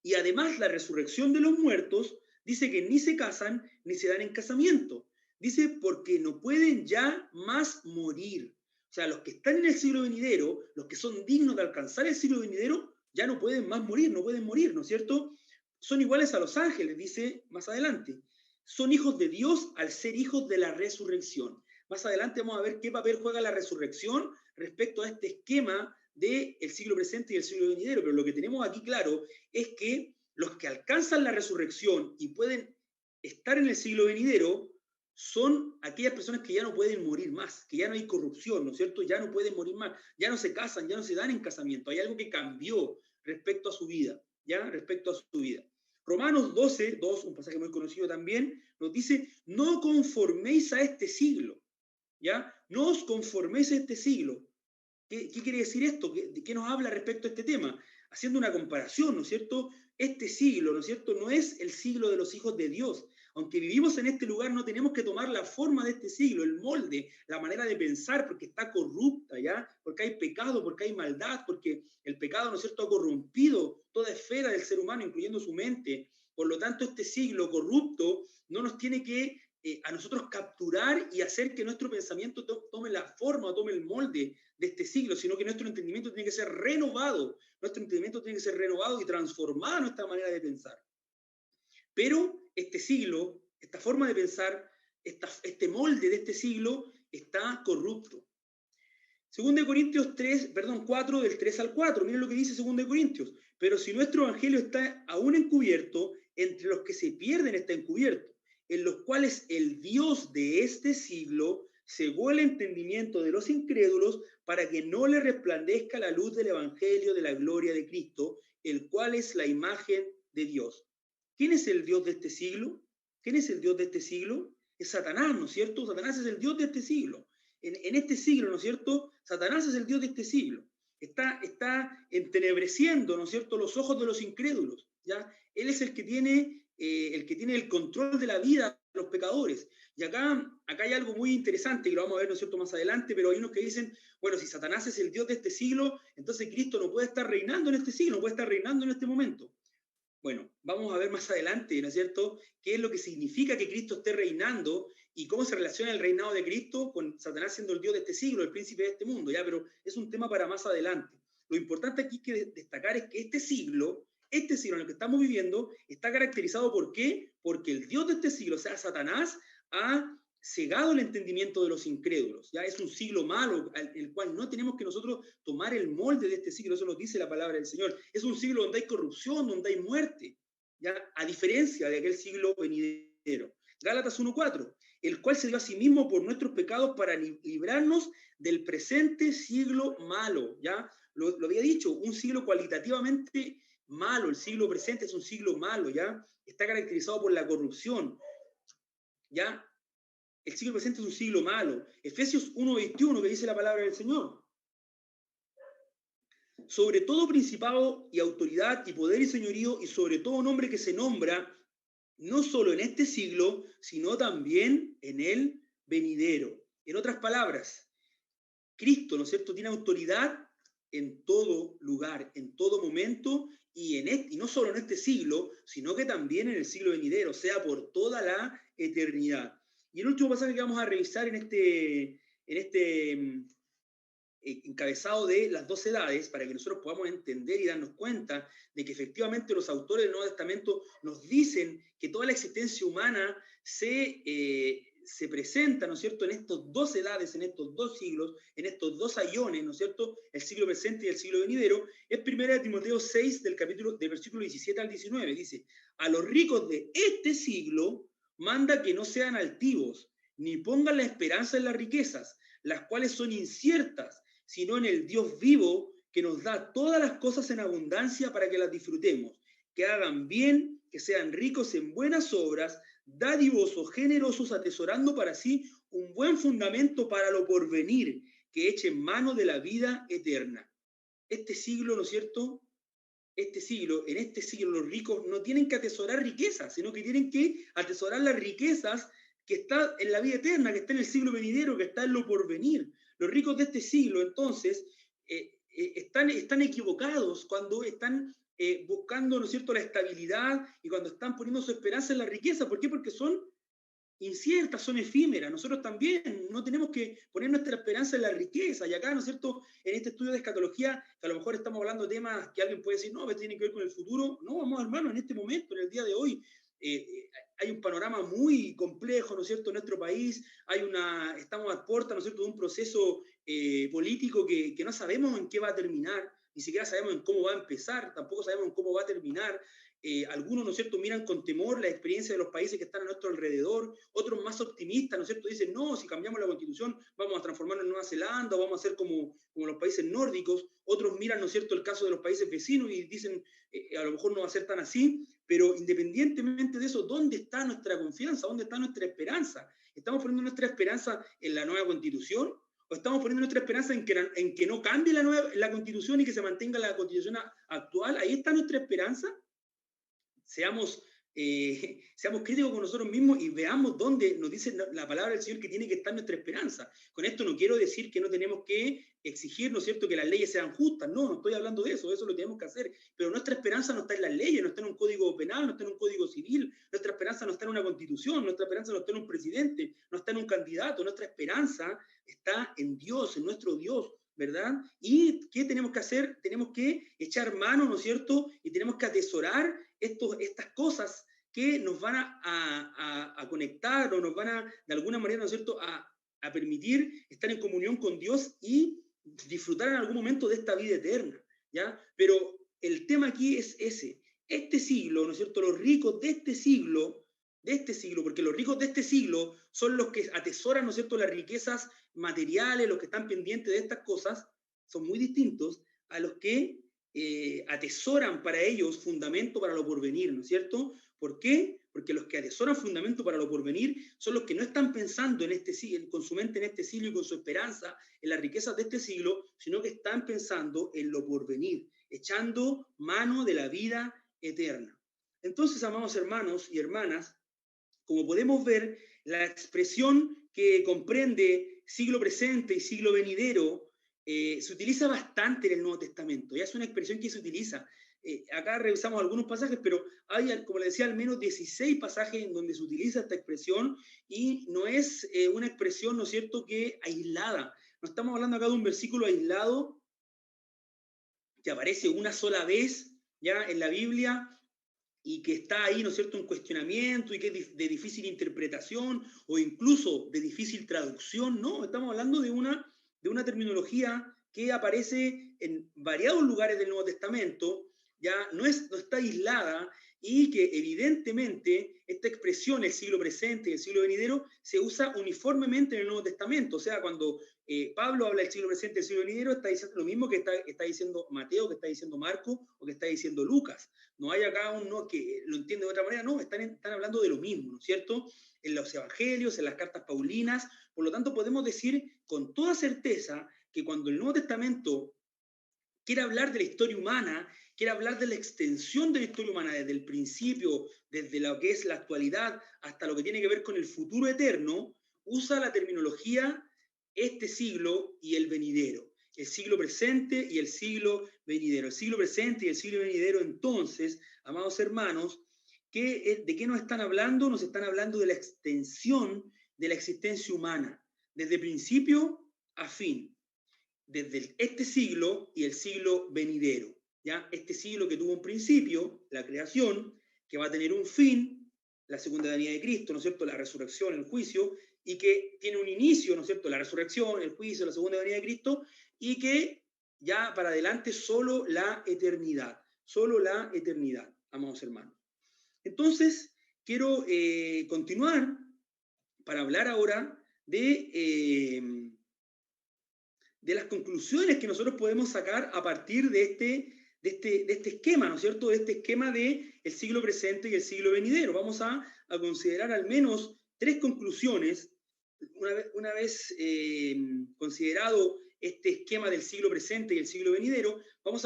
y además la resurrección de los muertos, dice que ni se casan ni se dan en casamiento. Dice, porque no pueden ya más morir. O sea, los que están en el siglo venidero, los que son dignos de alcanzar el siglo venidero, ya no pueden más morir, no pueden morir, ¿no es cierto? Son iguales a los ángeles, dice más adelante. Son hijos de Dios al ser hijos de la resurrección. Más adelante vamos a ver qué papel juega la resurrección respecto a este esquema del siglo presente y el siglo venidero. Pero lo que tenemos aquí claro es que los que alcanzan la resurrección y pueden estar en el siglo venidero son aquellas personas que ya no pueden morir más, que ya no hay corrupción, ¿no es cierto? Ya no pueden morir más, ya no se casan, ya no se dan en casamiento. Hay algo que cambió respecto a su vida, ¿ya? Respecto a su vida. Romanos 12, 2, un pasaje muy conocido también, nos dice, no conforméis a este siglo, ¿ya? No os conforméis a este siglo. ¿Qué quiere decir esto? ¿De qué nos habla respecto a este tema? Haciendo una comparación, ¿no es cierto? Este siglo, ¿no es cierto?, no es el siglo de los hijos de Dios. Aunque vivimos en este lugar, no tenemos que tomar la forma de este siglo, el molde, la manera de pensar, porque está corrupta, ¿ya? Porque hay pecado, porque hay maldad, porque el pecado, ¿no es cierto?, ha corrompido toda esfera del ser humano, incluyendo su mente. Por lo tanto, este siglo corrupto no nos tiene que a nosotros capturar y hacer que nuestro pensamiento tome la forma o tome el molde de este siglo, sino que nuestro entendimiento tiene que ser renovado, nuestro entendimiento tiene que ser renovado y transformada nuestra manera de pensar. Pero este siglo, esta forma de pensar, este molde de este siglo está corrupto. 2 Corintios 4, del 3 al 4, miren lo que dice 2 Corintios. Pero si nuestro evangelio está aún encubierto, entre los que se pierden está encubierto, en los cuales el Dios de este siglo cegó el entendimiento de los incrédulos para que no le resplandezca la luz del evangelio de la gloria de Cristo, el cual es la imagen de Dios. ¿Quién es el Dios de este siglo? ¿Quién es el Dios de este siglo? Es Satanás, ¿no es cierto? Satanás es el Dios de este siglo. En este siglo, ¿no es cierto? Satanás es el Dios de este siglo. Está entenebreciendo, ¿no es cierto?, los ojos de los incrédulos, ¿ya? Él es el que tiene el que tiene el control de la vida de los pecadores. Y acá hay algo muy interesante, que lo vamos a ver, ¿no es cierto?, más adelante, pero hay unos que dicen, bueno, si Satanás es el Dios de este siglo, entonces Cristo no puede estar reinando en este siglo, no puede estar reinando en este momento. Bueno, vamos a ver más adelante, ¿no es cierto?, qué es lo que significa que Cristo esté reinando y cómo se relaciona el reinado de Cristo con Satanás siendo el Dios de este siglo, el príncipe de este mundo, ¿ya? Pero es un tema para más adelante. Lo importante aquí que destacar es que este siglo en el que estamos viviendo está caracterizado ¿por qué? Porque el Dios de este siglo, o sea, Satanás, ha cegado el entendimiento de los incrédulos. Ya es un siglo malo, el cual no tenemos que nosotros tomar el molde de este siglo, eso nos dice la palabra del Señor. Es un siglo donde hay corrupción, donde hay muerte, ya a diferencia de aquel siglo venidero. Gálatas 1:4, el cual se dio a sí mismo por nuestros pecados para librarnos del presente siglo malo. Ya lo había dicho, un siglo cualitativamente malo, el siglo presente es un siglo malo, ya está caracterizado por la corrupción, ya el siglo presente es un siglo malo. Efesios 1:21, que dice la palabra del Señor. Sobre todo principado y autoridad y poder y señorío y sobre todo nombre que se nombra, no solo en este siglo, sino también en el venidero. En otras palabras, Cristo, ¿no es cierto?, tiene autoridad en todo lugar, en todo momento, y no solo en este siglo, sino que también en el siglo venidero, o sea, por toda la eternidad. Y el último pasaje que vamos a revisar en este encabezado de las dos edades, para que nosotros podamos entender y darnos cuenta de que efectivamente los autores del Nuevo Testamento nos dicen que toda la existencia humana se presenta, ¿no es cierto?, en estas dos edades, en estos dos siglos, en estos dos aiones, ¿no es cierto?, el siglo presente y el siglo venidero. Es 1 Timoteo 6, del versículo 17 al 19, dice: a los ricos de este siglo manda que no sean altivos, ni pongan la esperanza en las riquezas, las cuales son inciertas, sino en el Dios vivo que nos da todas las cosas en abundancia para que las disfrutemos, que hagan bien, que sean ricos en buenas obras, dadivosos, generosos, atesorando para sí un buen fundamento para lo porvenir, que echen mano de la vida eterna. Este siglo, ¿no es cierto?, en este siglo los ricos no tienen que atesorar riquezas, sino que tienen que atesorar las riquezas que está en la vida eterna, que está en el siglo venidero, que está en lo porvenir. Los ricos de este siglo, entonces, están equivocados cuando están buscando, ¿no es cierto?, la estabilidad y cuando están poniendo su esperanza en la riqueza. ¿Por qué? Porque son inciertas, son efímeras. Nosotros también no tenemos que poner nuestra esperanza en la riqueza. Y acá, ¿no es cierto?, en este estudio de escatología, que a lo mejor estamos hablando de temas que alguien puede decir, no, que tiene que ver con el futuro. No, vamos, hermano, en este momento, en el día de hoy, hay un panorama muy complejo, ¿no es cierto?, en nuestro país. Estamos a puerta, ¿no es cierto?, de un proceso político que no sabemos en qué va a terminar, ni siquiera sabemos en cómo va a empezar, tampoco sabemos en cómo va a terminar. Algunos, ¿no es cierto?, miran con temor la experiencia de los países que están a nuestro alrededor, otros más optimistas, ¿no es cierto?, dicen, no, si cambiamos la constitución vamos a transformarnos en Nueva Zelanda, o vamos a ser como los países nórdicos. Otros miran, ¿no es cierto?, el caso de los países vecinos y dicen, a lo mejor no va a ser tan así. Pero independientemente de eso, ¿dónde está nuestra confianza? ¿Dónde está nuestra esperanza? ¿Estamos poniendo nuestra esperanza en la nueva constitución? ¿O estamos poniendo nuestra esperanza en que no cambie la constitución y que se mantenga la constitución actual? ¿Ahí está nuestra esperanza? Seamos críticos con nosotros mismos y veamos dónde nos dice la palabra del Señor que tiene que estar nuestra esperanza. Con esto no quiero decir que no tenemos que exigir, ¿no es cierto?, que las leyes sean justas. No estoy hablando de eso, eso lo tenemos que hacer. Pero nuestra esperanza no está en las leyes, no está en un código penal, no está en un código civil. Nuestra esperanza no está en una constitución, nuestra esperanza no está en un presidente, no está en un candidato. Nuestra esperanza está en Dios, en nuestro Dios, ¿verdad? ¿Y qué tenemos que hacer? Tenemos que echar mano, ¿no es cierto?, y tenemos que atesorar estas cosas que nos van a conectar o nos van a, de alguna manera, ¿no es cierto?, a permitir estar en comunión con Dios y disfrutar en algún momento de esta vida eterna, ¿ya? Pero el tema aquí es ese. Este siglo, ¿no es cierto?, los ricos de este siglo, porque los ricos de este siglo son los que atesoran, ¿no es cierto?, las riquezas materiales, los que están pendientes de estas cosas, son muy distintos a los que atesoran para ellos fundamento para lo porvenir, ¿no es cierto? ¿Por qué? Porque los que atesoran fundamento para lo porvenir son los que no están pensando con su mente en este siglo y con su esperanza en las riquezas de este siglo, sino que están pensando en lo porvenir, echando mano de la vida eterna. Entonces, amados hermanos y hermanas, como podemos ver, la expresión que comprende siglo presente y siglo venidero se utiliza bastante en el Nuevo Testamento. Ya es una expresión que se utiliza. Acá revisamos algunos pasajes, pero hay, como les decía, al menos 16 pasajes en donde se utiliza esta expresión y no es una expresión, ¿no es cierto?, que aislada. No estamos hablando acá de un versículo aislado que aparece una sola vez ya en la Biblia y que está ahí, ¿no es cierto?, en cuestionamiento y que es de difícil interpretación o incluso de difícil traducción. No, estamos hablando de una terminología que aparece en variados lugares del Nuevo Testamento, ya no está aislada y que evidentemente esta expresión, el siglo presente y el siglo venidero, se usa uniformemente en el Nuevo Testamento. O sea, cuando Pablo habla del siglo presente y del siglo venidero, está diciendo lo mismo que está diciendo Mateo, que está diciendo Marco o que está diciendo Lucas. No hay acá uno que lo entiende de otra manera, no, están hablando de lo mismo, ¿no es cierto? En los evangelios, en las cartas paulinas, por lo tanto podemos decir con toda certeza que cuando el Nuevo Testamento quiere hablar de la historia humana, quiere hablar de la extensión de la historia humana desde el principio, desde lo que es la actualidad hasta lo que tiene que ver con el futuro eterno, usa la terminología este siglo y el venidero. El siglo presente y el siglo venidero. El siglo presente y el siglo venidero, entonces, amados hermanos, ¿de qué nos están hablando? Nos están hablando de la extensión de la existencia humana, desde principio a fin, desde este siglo y el siglo venidero. ¿Ya? Este siglo que tuvo un principio, la creación, que va a tener un fin, la segunda venida de Cristo, ¿no es cierto?, la resurrección, el juicio, y que tiene un inicio, ¿no es cierto?, la resurrección, el juicio, la segunda venida de Cristo, y que ya para adelante solo la eternidad, amados hermanos. Entonces, quiero continuar para hablar ahora de las conclusiones que nosotros podemos sacar a partir de este esquema, ¿no es cierto?, de este esquema del siglo presente y el siglo venidero. Vamos a considerar al menos 3 conclusiones. Una vez considerado este esquema del siglo presente y el siglo venidero, vamos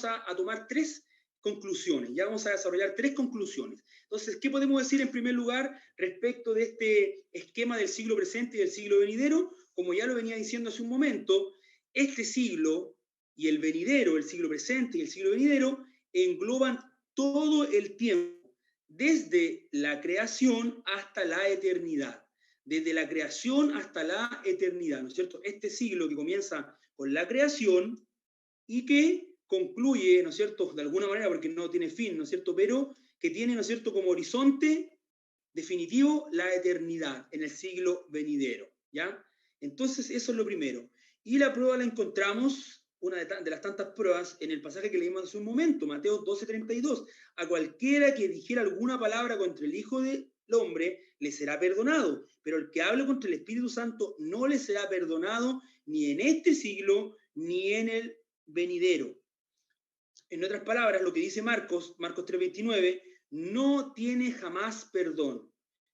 a tomar 3 conclusiones. Ya vamos a desarrollar 3 conclusiones. Entonces, ¿qué podemos decir en primer lugar respecto de este esquema del siglo presente y del siglo venidero? Como ya lo venía diciendo hace un momento, este siglo y el venidero, el siglo presente y el siglo venidero, engloban todo el tiempo, desde la creación hasta la eternidad. Desde la creación hasta la eternidad, ¿no es cierto? Este siglo que comienza con la creación y que concluye, ¿no es cierto?, de alguna manera, porque no tiene fin, ¿no es cierto?, pero que tiene, ¿no es cierto?, como horizonte definitivo la eternidad en el siglo venidero, ¿ya? Entonces, eso es lo primero. Y la prueba la encontramos, una de las tantas pruebas, en el pasaje que leímos hace un momento, Mateo 12:32. A cualquiera que dijera alguna palabra contra el Hijo del Hombre, le será perdonado, pero el que hable contra el Espíritu Santo no le será perdonado ni en este siglo ni en el venidero. En otras palabras, lo que dice Marcos 3:29, no tiene jamás perdón.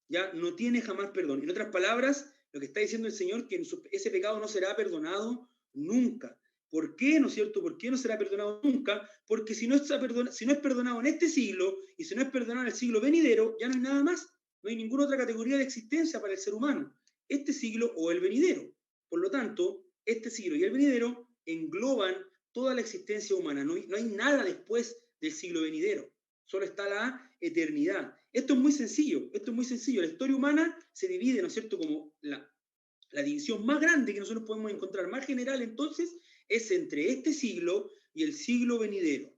¿Ya? No tiene jamás perdón. En otras palabras, lo que está diciendo el Señor, que ese pecado no será perdonado nunca. ¿Por qué, no es cierto? ¿Por qué no será perdonado nunca? Porque si no es perdonado en este siglo y si no es perdonado en el siglo venidero, ya no hay nada más. No hay ninguna otra categoría de existencia para el ser humano. Este siglo o el venidero. Por lo tanto, este siglo y el venidero engloban toda la existencia humana. No hay nada después del siglo venidero. Solo está la eternidad. Esto es muy sencillo. La historia humana se divide, ¿no es cierto?, como la división más grande que nosotros podemos encontrar, más general entonces, es entre este siglo y el siglo venidero.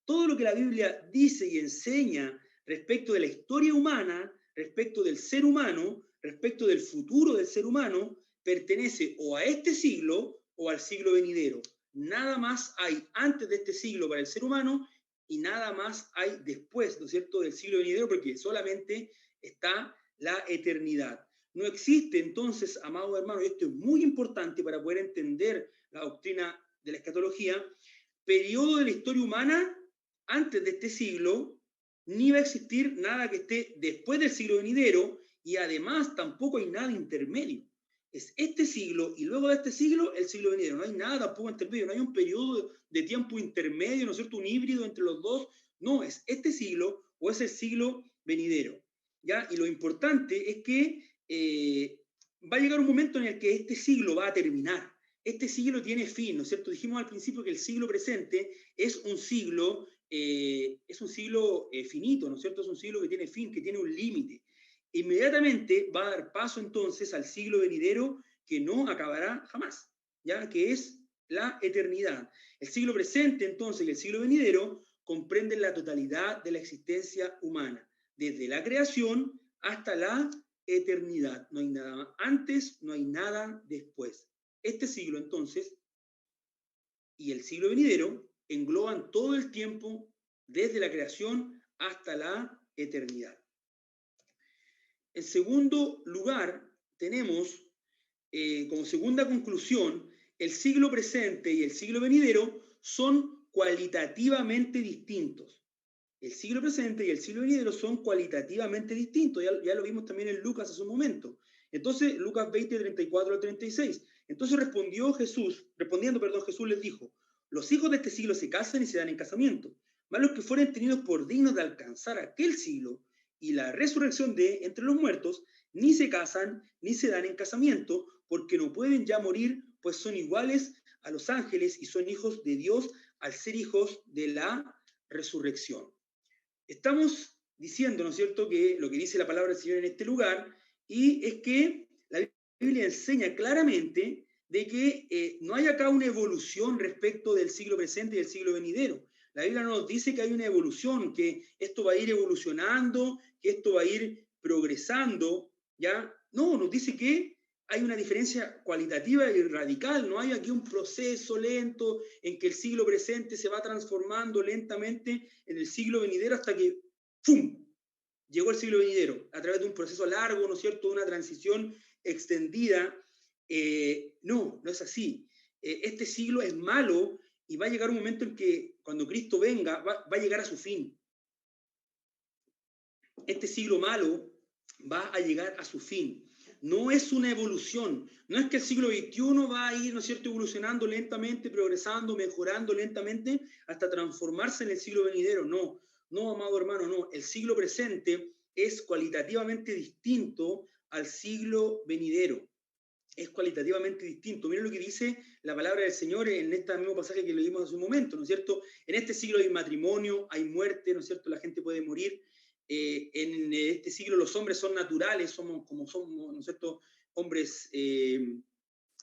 Todo lo que la Biblia dice y enseña respecto de la historia humana, respecto del ser humano, respecto del futuro del ser humano, pertenece o a este siglo o al siglo venidero. Nada más hay antes de este siglo para el ser humano y nada más hay después, ¿no es cierto?, del siglo venidero, porque solamente está la eternidad. No existe entonces, amados hermanos, y esto es muy importante para poder entender la doctrina de la escatología, periodo de la historia humana antes de este siglo, ni va a existir nada que esté después del siglo venidero, y además tampoco hay nada intermedio. Es este siglo y luego de este siglo, el siglo venidero. No hay nada tampoco intermedio, no hay un periodo de tiempo intermedio, ¿no es cierto?, un híbrido entre los dos. No, es este siglo o es el siglo venidero, ¿ya? Y lo importante es que va a llegar un momento en el que este siglo va a terminar. Este siglo tiene fin, ¿no es cierto? Dijimos al principio que el siglo presente es un siglo finito, ¿no es cierto? Es un siglo que tiene fin, que tiene un límite. Inmediatamente va a dar paso entonces al siglo venidero que no acabará jamás, ¿ya? Que es la eternidad. El siglo presente entonces y el siglo venidero comprenden la totalidad de la existencia humana, desde la creación hasta la eternidad. No hay nada antes, no hay nada después. Este siglo entonces y el siglo venidero engloban todo el tiempo desde la creación hasta la eternidad. En segundo lugar, tenemos como segunda conclusión, el siglo presente y el siglo venidero son cualitativamente distintos. El siglo presente y el siglo venidero son cualitativamente distintos. Ya lo vimos también en Lucas hace un momento. Entonces, Lucas 20, 34 al 36. Entonces respondiendo, Jesús les dijo, los hijos de este siglo se casan y se dan en casamiento, mas los que fueren tenidos por dignos de alcanzar aquel siglo y la resurrección de entre los muertos, ni se casan ni se dan en casamiento, porque no pueden ya morir, pues son iguales a los ángeles y son hijos de Dios al ser hijos de la resurrección. Estamos diciendo, ¿no es cierto?, que lo que dice la palabra del Señor en este lugar, y es que la Biblia enseña claramente de que no hay acá una evolución respecto del siglo presente y del siglo venidero. La Biblia nos dice que hay una evolución, que esto va a ir evolucionando, que esto va a ir progresando, ¿ya? No, nos dice que hay una diferencia cualitativa y radical, no hay aquí un proceso lento en que el siglo presente se va transformando lentamente en el siglo venidero hasta que ¡pum!, llegó el siglo venidero, a través de un proceso largo, ¿no es cierto?, de una transición extendida. No es así. Este siglo es malo y va a llegar un momento en que cuando Cristo venga va a llegar a su fin. Este siglo malo va a llegar a su fin. No es una evolución, no es que el siglo XXI va a ir, ¿no es cierto?, evolucionando lentamente, progresando, mejorando lentamente hasta transformarse en el siglo venidero. No, amado hermano, no. El siglo presente es cualitativamente distinto al siglo venidero. Es cualitativamente distinto. Miren lo que dice la palabra del Señor en este mismo pasaje que leímos hace un momento, ¿no es cierto? En este siglo hay matrimonio, hay muerte, ¿no es cierto? La gente puede morir. En este siglo los hombres son naturales, somos, ¿no es cierto?, hombres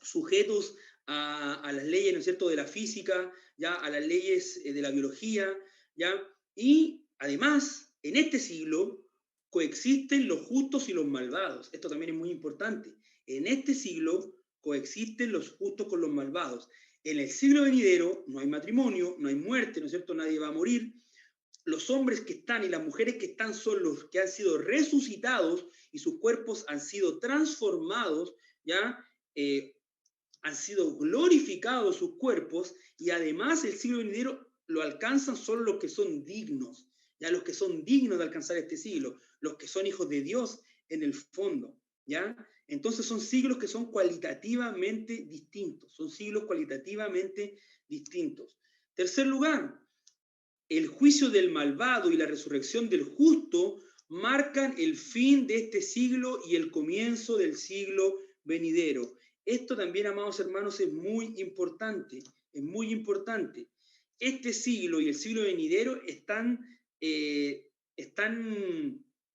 sujetos a las leyes, ¿no es cierto?, de la física, ya a las leyes de la biología, ya. Y además, en este siglo coexisten los justos y los malvados. Esto también es muy importante. En este siglo coexisten los justos con los malvados. En el siglo venidero no hay matrimonio, no hay muerte, ¿no es cierto?, nadie va a morir. Los hombres que están y las mujeres que están son los que han sido resucitados y sus cuerpos han sido transformados, ¿ya? Han sido glorificados sus cuerpos, y además el siglo venidero lo alcanzan solo los que son dignos, ya los que son dignos de alcanzar este siglo, los que son hijos de Dios en el fondo, ¿ya? Entonces son siglos que son cualitativamente distintos, son siglos cualitativamente distintos. Tercer lugar, el juicio del malvado y la resurrección del justo marcan el fin de este siglo y el comienzo del siglo venidero. Esto también, amados hermanos, es muy importante, es muy importante. Este siglo y el siglo venidero están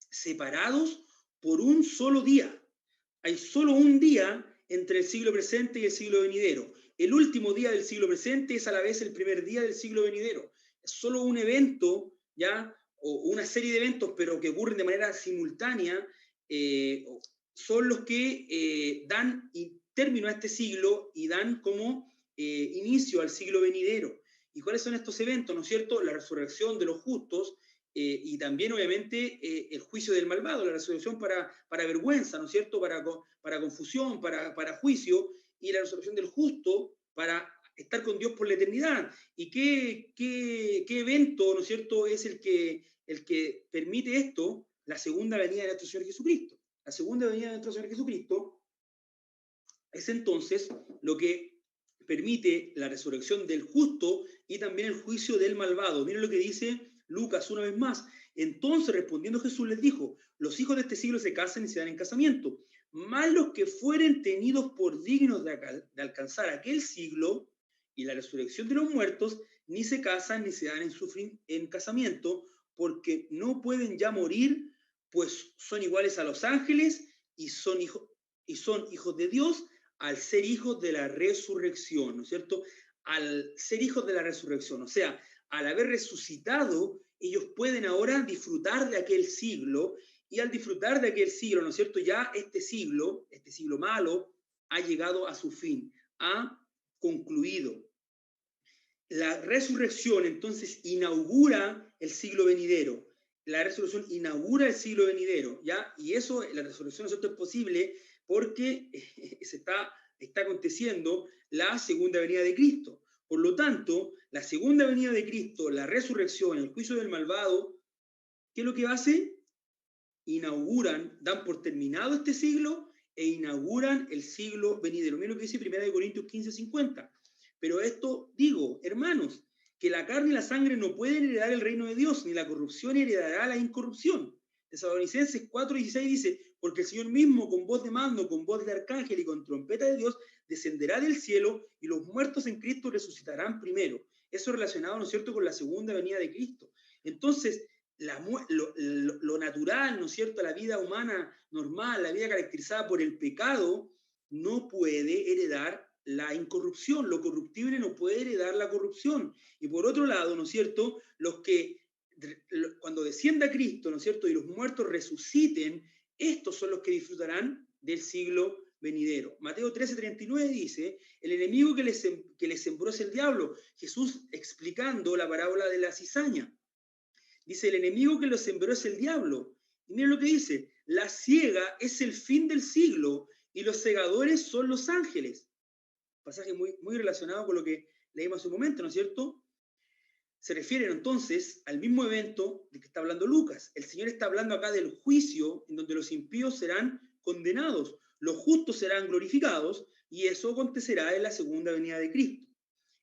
separados por un solo día. Hay solo un día entre el siglo presente y el siglo venidero. El último día del siglo presente es a la vez el primer día del siglo venidero. Es solo un evento, ¿ya? O una serie de eventos, pero que ocurren de manera simultánea, son los que dan término a este siglo y dan como inicio al siglo venidero. ¿Y cuáles son estos eventos? ¿No es cierto? La resurrección de los justos, y también, obviamente, el juicio del malvado, la resurrección para vergüenza, ¿no es cierto?, para confusión, para juicio, y la resurrección del justo para estar con Dios por la eternidad. ¿Y qué evento, ¿no es cierto?, es el que permite esto? La segunda venida de nuestro Señor Jesucristo. La segunda venida de nuestro Señor Jesucristo es entonces lo que permite la resurrección del justo y también el juicio del malvado. Miren lo que dice Lucas una vez más. Entonces, respondiendo Jesús, les dijo: los hijos de este siglo se casan y se dan en casamiento, mas los que fueren tenidos por dignos de alcanzar aquel siglo y la resurrección de los muertos, ni se casan ni se dan en casamiento, porque no pueden ya morir, pues son iguales a los ángeles y son hijos de Dios al ser hijos de la resurrección, ¿no es cierto? Al ser hijos de la resurrección, o sea, al haber resucitado, ellos pueden ahora disfrutar de aquel siglo, y al disfrutar de aquel siglo, ¿no es cierto? Ya este siglo malo, ha llegado a su fin, ha concluido. La resurrección entonces inaugura el siglo venidero. La resurrección inaugura el siglo venidero, ¿ya? Y eso, la resurrección, ¿no es cierto?, es posible porque está aconteciendo la segunda venida de Cristo. Por lo tanto, la segunda venida de Cristo, la resurrección, el juicio del malvado, ¿qué es lo que hace? Inauguran, dan por terminado este siglo e inauguran el siglo venidero. Miren lo que dice 1 Corintios 15:50. Pero esto digo, hermanos, que la carne y la sangre no pueden heredar el reino de Dios, ni la corrupción heredará la incorrupción. Tesalonicenses 4:16 dice: porque el Señor mismo, con voz de mando, con voz de arcángel y con trompeta de Dios, descenderá del cielo, y los muertos en Cristo resucitarán primero. Eso es relacionado, ¿no es cierto?, con la segunda venida de Cristo. Entonces, lo natural, ¿no es cierto?, la vida humana normal, la vida caracterizada por el pecado, no puede heredar la incorrupción. Lo corruptible no puede heredar la corrupción. Y por otro lado, ¿no es cierto?, cuando descienda Cristo, ¿no es cierto?, y los muertos resuciten, estos son los que disfrutarán del siglo venidero. Mateo 13:39 dice: el enemigo que les sembró es el diablo. Jesús explicando la parábola de la cizaña. Dice: el enemigo que los sembró es el diablo. Y miren lo que dice: la siega es el fin del siglo y los segadores son los ángeles. Pasaje muy, muy relacionado con lo que leímos hace un momento, ¿no es cierto? Se refieren entonces al mismo evento de que está hablando Lucas. El Señor está hablando acá del juicio en donde los impíos serán condenados, los justos serán glorificados, y eso acontecerá en la segunda venida de Cristo.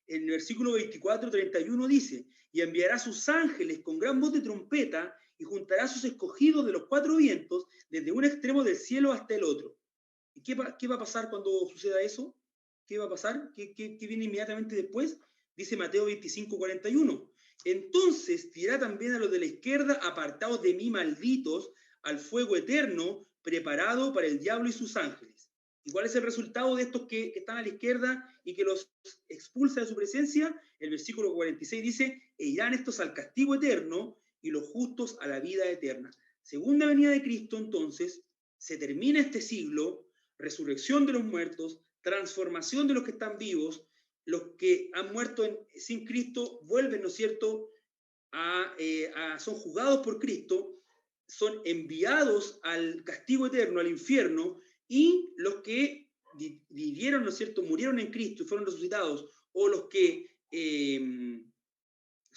En el versículo 24:31 dice: y enviará sus ángeles con gran voz de trompeta, y juntará a sus escogidos de los cuatro vientos, desde un extremo del cielo hasta el otro. ¿Y qué va a pasar cuando suceda eso? ¿Qué va a pasar? ¿Qué viene inmediatamente después? Dice Mateo 25:41. Entonces dirá también a los de la izquierda: apartaos de mí, malditos, al fuego eterno, preparado para el diablo y sus ángeles. ¿Y cuál es el resultado de estos que están a la izquierda y que los expulsa de su presencia? El versículo 46 dice: e irán estos al castigo eterno y los justos a la vida eterna. Segunda venida de Cristo, entonces, se termina este siglo, resurrección de los muertos, transformación de los que están vivos. Los que han muerto sin Cristo vuelven, ¿no es cierto?, son juzgados por Cristo, son enviados al castigo eterno, al infierno, y los que vivieron, ¿no es cierto?, murieron en Cristo y fueron resucitados, o los que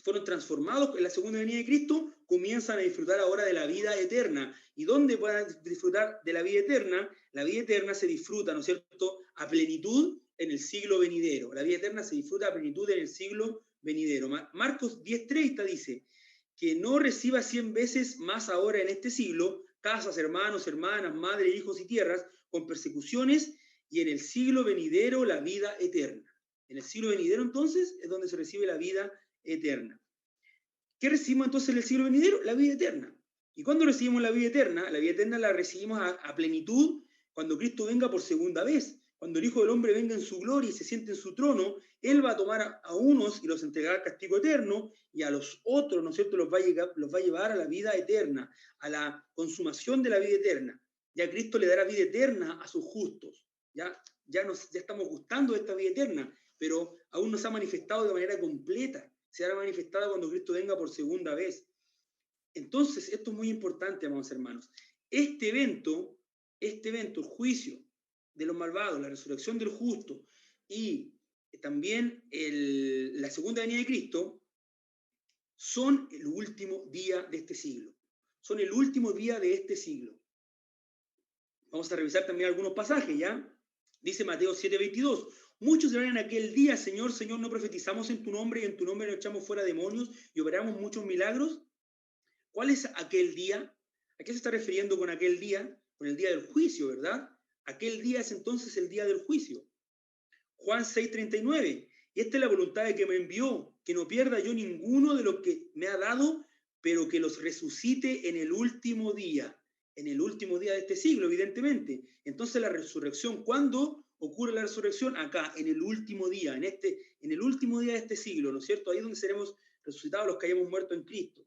fueron transformados en la segunda venida de Cristo, comienzan a disfrutar ahora de la vida eterna. ¿Y dónde puedan disfrutar de la vida eterna? La vida eterna se disfruta, ¿no es cierto?, a plenitud en el siglo venidero. La vida eterna se disfruta a plenitud en el siglo venidero. Marcos 10:30 dice: que no reciba 100 veces más ahora en este siglo casas, hermanos, hermanas, madres, hijos y tierras, con persecuciones, y en el siglo venidero la vida eterna. En el siglo venidero, entonces, es donde se recibe la vida eterna. ¿Qué recibimos entonces en el siglo venidero? La vida eterna. ¿Y cuándo recibimos la vida eterna? La vida eterna la recibimos a plenitud cuando Cristo venga por segunda vez. Cuando el Hijo del Hombre venga en su gloria y se siente en su trono, Él va a tomar a unos y los entregará al castigo eterno, y a los otros, ¿no es cierto?, los va a llevar a la vida eterna, a la consumación de la vida eterna. Ya Cristo le dará vida eterna a sus justos. Ya estamos gustando de esta vida eterna, pero aún no se ha manifestado de manera completa. Se hará manifestada cuando Cristo venga por segunda vez. Entonces, esto es muy importante, amados hermanos. Este evento, el juicio de los malvados, la resurrección del justo y también la segunda venida de Cristo, son el último día de este siglo. Son el último día de este siglo. Vamos a revisar también algunos pasajes, ¿ya? Dice Mateo 7:22. Muchos dirán en aquel día: Señor, Señor, ¿no profetizamos en tu nombre y en tu nombre no echamos fuera demonios y operamos muchos milagros? ¿Cuál es aquel día? ¿A qué se está refiriendo con aquel día? Con el día del juicio, ¿verdad? Aquel día es entonces el día del juicio. Juan 6:39. Y esta es la voluntad de que me envió, que no pierda yo ninguno de los que me ha dado, pero que los resucite en el último día de este siglo, evidentemente. Entonces la resurrección, ¿cuándo ocurre la resurrección? Acá, en el último día, en el último día de este siglo, ¿no es cierto? Ahí es donde seremos resucitados los que hayamos muerto en Cristo.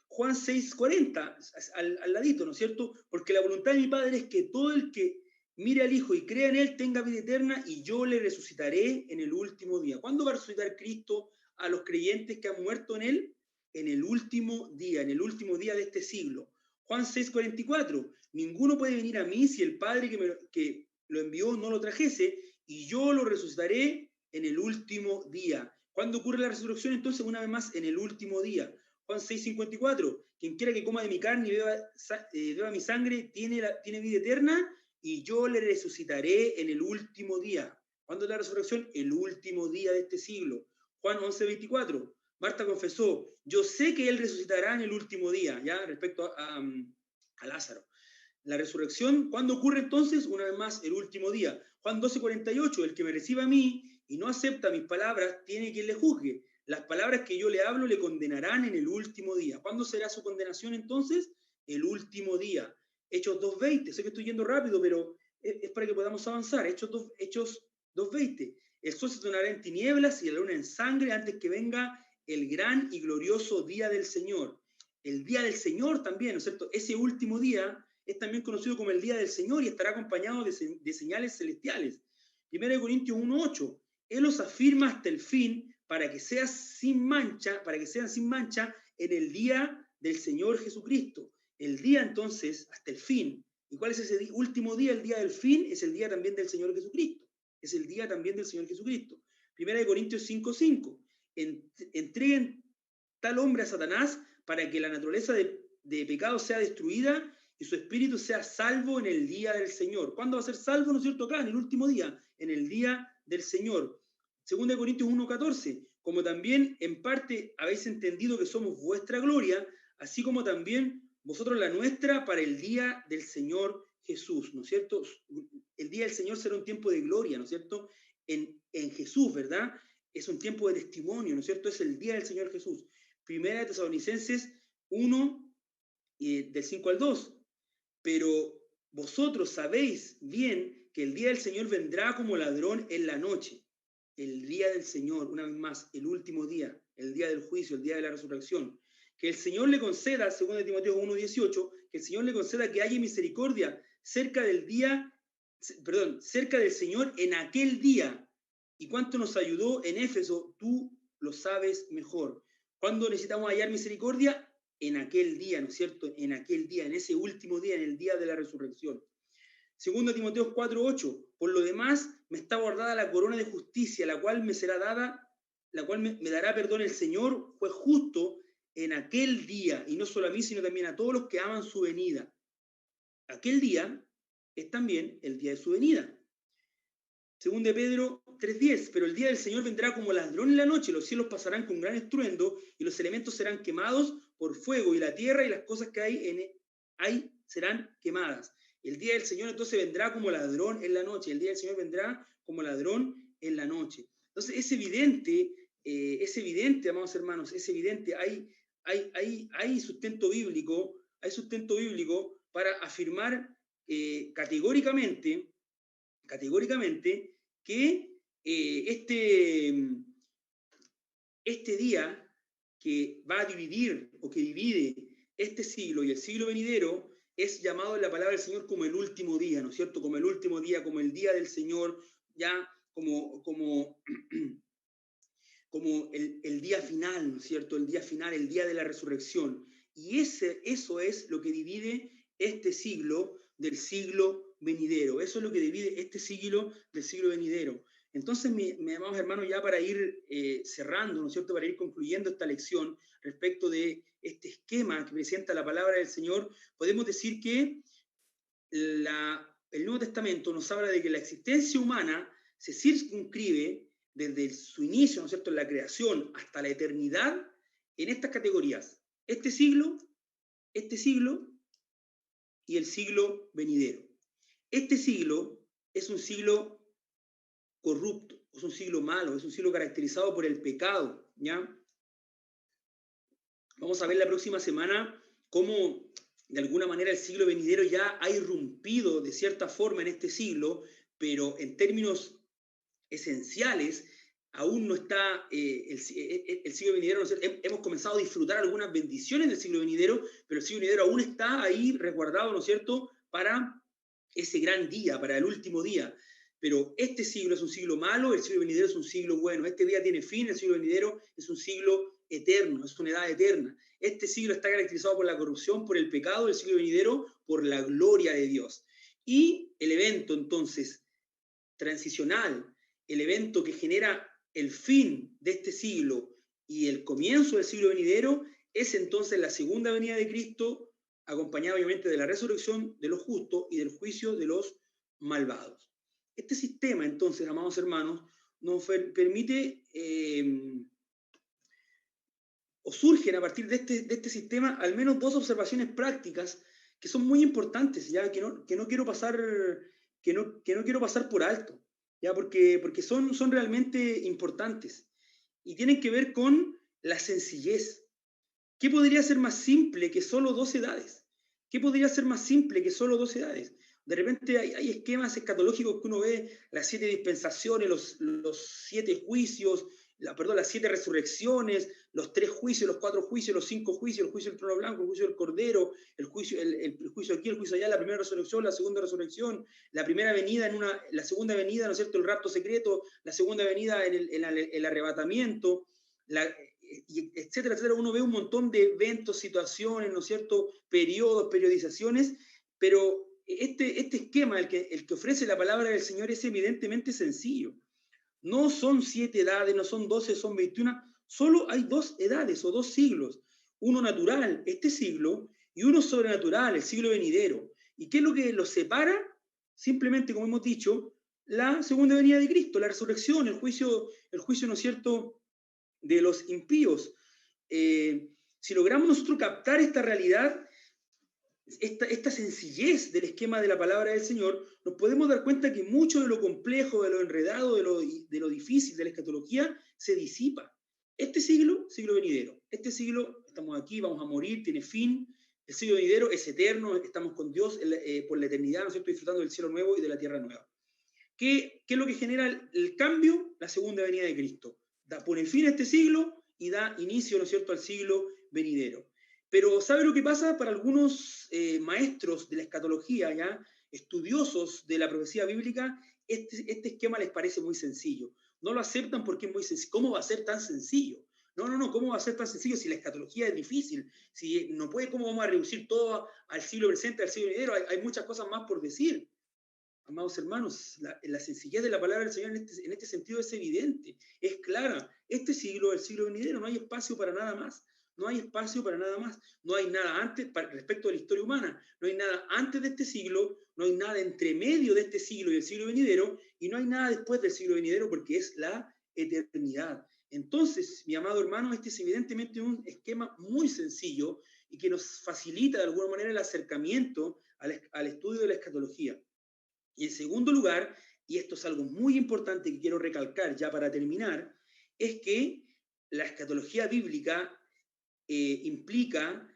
Juan 6:40, al ladito, ¿no es cierto? Porque la voluntad de mi Padre es que todo el que mire al Hijo y crea en Él tenga vida eterna y yo le resucitaré en el último día. ¿Cuándo va a resucitar Cristo a los creyentes que han muerto en Él? En el último día de este siglo. Juan 6:44, ninguno puede venir a mí si el Padre que lo envió no lo trajese, y yo lo resucitaré en el último día. ¿Cuándo ocurre la resurrección? Entonces, una vez más, en el último día. Juan 6:54, quien quiera que coma de mi carne y beba mi sangre, tiene vida eterna, y yo le resucitaré en el último día. ¿Cuándo es la resurrección? El último día de este siglo. Juan 11:24, Marta confesó, yo sé que él resucitará en el último día, ya respecto a Lázaro. La resurrección, ¿cuándo ocurre entonces? Una vez más, el último día. Juan 12:48, el que me reciba a mí y no acepta mis palabras, tiene quien le juzgue. Las palabras que yo le hablo le condenarán en el último día. ¿Cuándo será su condenación entonces? El último día. Hechos 2:20, sé que estoy yendo rápido, pero es para que podamos avanzar. Hechos 2:20, el sol se tornará en tinieblas y la luna en sangre antes que venga el gran y glorioso día del Señor. El día del Señor también, ¿no es cierto? Ese último día es también conocido como el día del Señor y estará acompañado de señales celestiales. 1 Corintios 1:8, Él os afirma hasta el fin para que sean sin mancha en el día del Señor Jesucristo. El día entonces, hasta el fin. ¿Y cuál es ese último día? El día del fin es el día también del Señor Jesucristo. Es el día también del Señor Jesucristo. 1 Corintios 5:5, entreguen tal hombre a Satanás para que la naturaleza de pecado sea destruida y su espíritu sea salvo en el día del Señor. ¿Cuándo va a ser salvo? ¿No es cierto? Acá, en el último día, en el día del Señor. 2 Corintios 1:14, como también en parte habéis entendido que somos vuestra gloria, así como también vosotros la nuestra para el día del Señor Jesús, ¿no es cierto? El día del Señor será un tiempo de gloria, ¿no es cierto? En Jesús, ¿verdad? Es un tiempo de testimonio, ¿no es cierto? Es el día del Señor Jesús. Primera de Tesalonicenses 1, del 5 al 2. Pero vosotros sabéis bien que el día del Señor vendrá como ladrón en la noche. El día del Señor, una vez más, el último día, el día del juicio, el día de la resurrección. Que el Señor le conceda, según Timoteo 1:18, que el Señor le conceda que haya misericordia cerca del Señor en aquel día. ¿Y cuánto nos ayudó en Éfeso? Tú lo sabes mejor. ¿Cuándo necesitamos hallar misericordia? En aquel día, ¿no es cierto? En aquel día, en ese último día, en el día de la resurrección. Segundo Timoteo 4:8, por lo demás me está guardada la corona de justicia, la cual me será dada, la cual me dará perdón el Señor, juez justo, en aquel día, y no solo a mí, sino también a todos los que aman su venida. Aquel día es también el día de su venida. Según de Pedro 3:10, pero el día del Señor vendrá como ladrón en la noche, los cielos pasarán con gran estruendo y los elementos serán quemados por fuego y la tierra y las cosas que hay serán quemadas. El día del Señor entonces vendrá como ladrón en la noche, el día del Señor vendrá como ladrón en la noche. Entonces es evidente, amados hermanos, es evidente, hay sustento bíblico para afirmar categóricamente que este día que va a dividir o que divide este siglo y el siglo venidero es llamado en la palabra del Señor como el último día, ¿no es cierto? Como el último día, como el día del Señor, ya como el día final, ¿no es cierto? El día final, el día de la resurrección. Y eso es lo que divide este siglo del siglo venidero. Eso es lo que divide este siglo del siglo venidero. Entonces, mis amados hermanos, ya para ir cerrando, ¿no es cierto? Para ir concluyendo esta lección respecto de este esquema que presenta la palabra del Señor, podemos decir que el Nuevo Testamento nos habla de que la existencia humana se circunscribe desde su inicio, ¿no es cierto?, en la creación hasta la eternidad, en estas categorías: este siglo, este siglo y el siglo venidero. Este siglo es un siglo corrupto, es un siglo malo, es un siglo caracterizado por el pecado, ¿ya? Vamos a ver la próxima semana cómo de alguna manera el siglo venidero ya ha irrumpido de cierta forma en este siglo, pero en términos esenciales aún no está el siglo venidero. ¿No? Hemos comenzado a disfrutar algunas bendiciones del siglo venidero, pero el siglo venidero aún está ahí resguardado, ¿no es cierto?, para ese gran día, para el último día. Pero este siglo es un siglo malo, el siglo venidero es un siglo bueno. Este día tiene fin, el siglo venidero es un siglo eterno, es una edad eterna. Este siglo está caracterizado por la corrupción, por el pecado, el siglo venidero por la gloria de Dios. Y el evento entonces transicional, el evento que genera el fin de este siglo y el comienzo del siglo venidero, es entonces la segunda venida de Cristo, acompañada obviamente de la resurrección de los justos y del juicio de los malvados. Este sistema, entonces, amados hermanos, nos permite, o surgen a partir de este sistema, al menos dos observaciones prácticas que son muy importantes, ya que no quiero pasar, que no quiero pasar por alto, ya porque son realmente importantes y tienen que ver con la sencillez. ¿Qué podría ser más simple que solo dos edades? ¿Qué podría ser más simple que solo dos edades? De repente hay esquemas escatológicos que uno ve, las 7 dispensaciones, los 7 juicios, las 7 resurrecciones, los 3 juicios, los 4 juicios, los 5 juicios, el juicio del trono blanco, el juicio del cordero, el juicio aquí, el juicio allá, la primera resurrección, la segunda resurrección, la primera venida la segunda venida, ¿no es cierto?, el rapto secreto, la segunda venida el arrebatamiento, etcétera, etcétera. Uno ve un montón de eventos, situaciones, ¿no es cierto?, periodos, periodizaciones, pero este esquema, el que ofrece la palabra del Señor, es evidentemente sencillo. No son 7 edades, no son 12, son 21, solo hay 2 edades o 2 siglos. Uno natural, este siglo, y uno sobrenatural, el siglo venidero. ¿Y qué es lo que los separa? Simplemente, como hemos dicho, la segunda venida de Cristo, la resurrección, el juicio, ¿no es cierto?, de los impíos. Si logramos nosotros captar esta realidad, esta sencillez del esquema de la palabra del Señor, nos podemos dar cuenta que mucho de lo complejo, de lo enredado, de lo difícil de la escatología se disipa. Este siglo venidero. Este siglo, estamos aquí, vamos a morir, tiene fin. El siglo venidero es eterno, estamos con Dios por la eternidad, ¿no es cierto?, disfrutando del cielo nuevo y de la tierra nueva. ¿Qué es lo que genera el cambio? La segunda venida de Cristo. Pone fin a este siglo y da inicio, ¿no es cierto?, al siglo venidero. Pero ¿sabe lo que pasa? Para algunos maestros de la escatología, ¿ya?, estudiosos de la profecía bíblica, este esquema les parece muy sencillo. No lo aceptan porque es muy sencillo. ¿Cómo va a ser tan sencillo? No, ¿cómo va a ser tan sencillo si la escatología es difícil? Si no puede, ¿cómo vamos a reducir todo al siglo presente, al siglo venidero? Hay muchas cosas más por decir. Amados hermanos, la sencillez de la palabra del Señor en este sentido es evidente, es clara. Este siglo, el siglo venidero, no hay espacio para nada más. No hay espacio para nada más. No hay nada antes respecto a la historia humana. No hay nada antes de este siglo, no hay nada entre medio de este siglo y el siglo venidero, y no hay nada después del siglo venidero porque es la eternidad. Entonces, mi amado hermano, este es evidentemente un esquema muy sencillo y que nos facilita de alguna manera el acercamiento al estudio de la escatología. Y en segundo lugar, y esto es algo muy importante que quiero recalcar ya para terminar, es que la escatología bíblica implica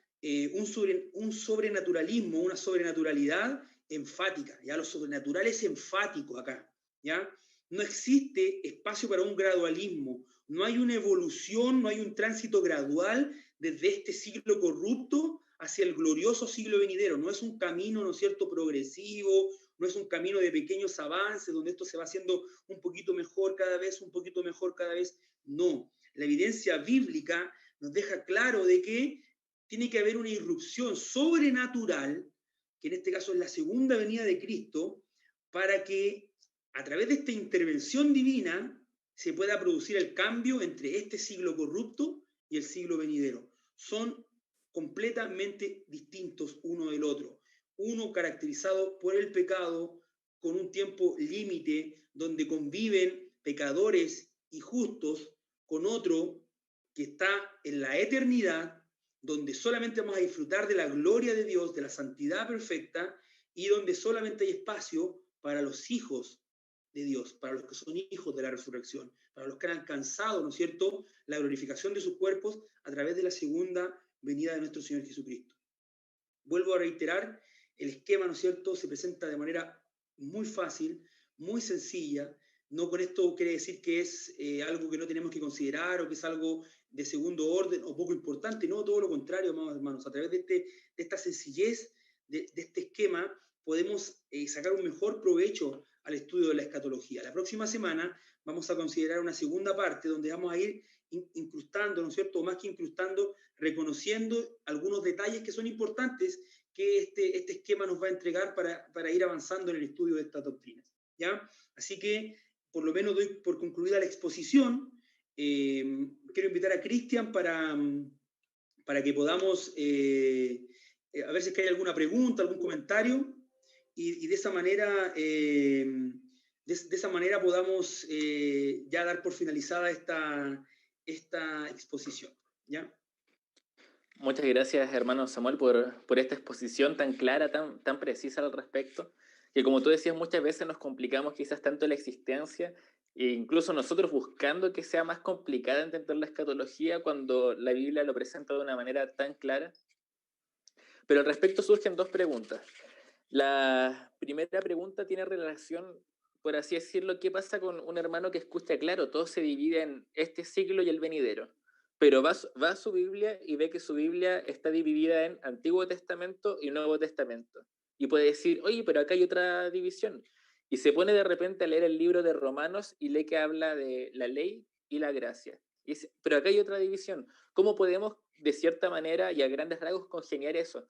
un sobrenaturalismo, una sobrenaturalidad enfática. Ya lo sobrenatural es enfático acá. ¿Ya? No existe espacio para un gradualismo, no hay una evolución, no hay un tránsito gradual desde este siglo corrupto hacia el glorioso siglo venidero. No es un camino, ¿no es cierto?, progresivo, no es un camino de pequeños avances donde esto se va haciendo un poquito mejor cada vez, un poquito mejor cada vez. No, la evidencia bíblica nos deja claro de que tiene que haber una irrupción sobrenatural, que en este caso es la segunda venida de Cristo, para que a través de esta intervención divina se pueda producir el cambio entre este siglo corrupto y el siglo venidero. Son completamente distintos uno del otro. Uno caracterizado por el pecado, con un tiempo límite, donde conviven pecadores y justos, con otro que está en la eternidad, donde solamente vamos a disfrutar de la gloria de Dios, de la santidad perfecta, y donde solamente hay espacio para los hijos de Dios, para los que son hijos de la resurrección, para los que han alcanzado, ¿no es cierto?, la glorificación de sus cuerpos a través de la segunda venida de nuestro Señor Jesucristo. Vuelvo a reiterar, el esquema, ¿no es cierto?, se presenta de manera muy fácil, muy sencilla. No con esto quiere decir que es algo que no tenemos que considerar o que es algo de segundo orden o poco importante. No, todo lo contrario, amados hermanos. A través de esta sencillez, de este esquema, podemos sacar un mejor provecho al estudio de la escatología. La próxima semana vamos a considerar una segunda parte donde vamos a ir incrustando, ¿no es cierto?, o más que incrustando, reconociendo algunos detalles que son importantes que este esquema nos va a entregar para ir avanzando en el estudio de estas doctrinas, ¿ya? Así que, por lo menos doy por concluida la exposición. Quiero invitar a Cristian para que podamos, a ver si es que hay alguna pregunta, algún comentario, y de esa manera, de esa manera podamos ya dar por finalizada esta exposición, ¿ya? Muchas gracias, hermano Samuel, por esta exposición tan clara, tan precisa al respecto, que como tú decías, muchas veces nos complicamos quizás tanto la existencia, e incluso nosotros buscando que sea más complicada entender la escatología cuando la Biblia lo presenta de una manera tan clara. Pero al respecto surgen dos preguntas. La primera pregunta tiene relación, por así decirlo, ¿qué pasa con un hermano que escucha, claro, todo se divide en este siglo y el venidero? Pero va a su Biblia y ve que su Biblia está dividida en Antiguo Testamento y Nuevo Testamento. Y puede decir, oye, pero acá hay otra división. Y se pone de repente a leer el libro de Romanos y lee que habla de la ley y la gracia. Y dice, pero acá hay otra división. ¿Cómo podemos, de cierta manera y a grandes rasgos, congeniar eso?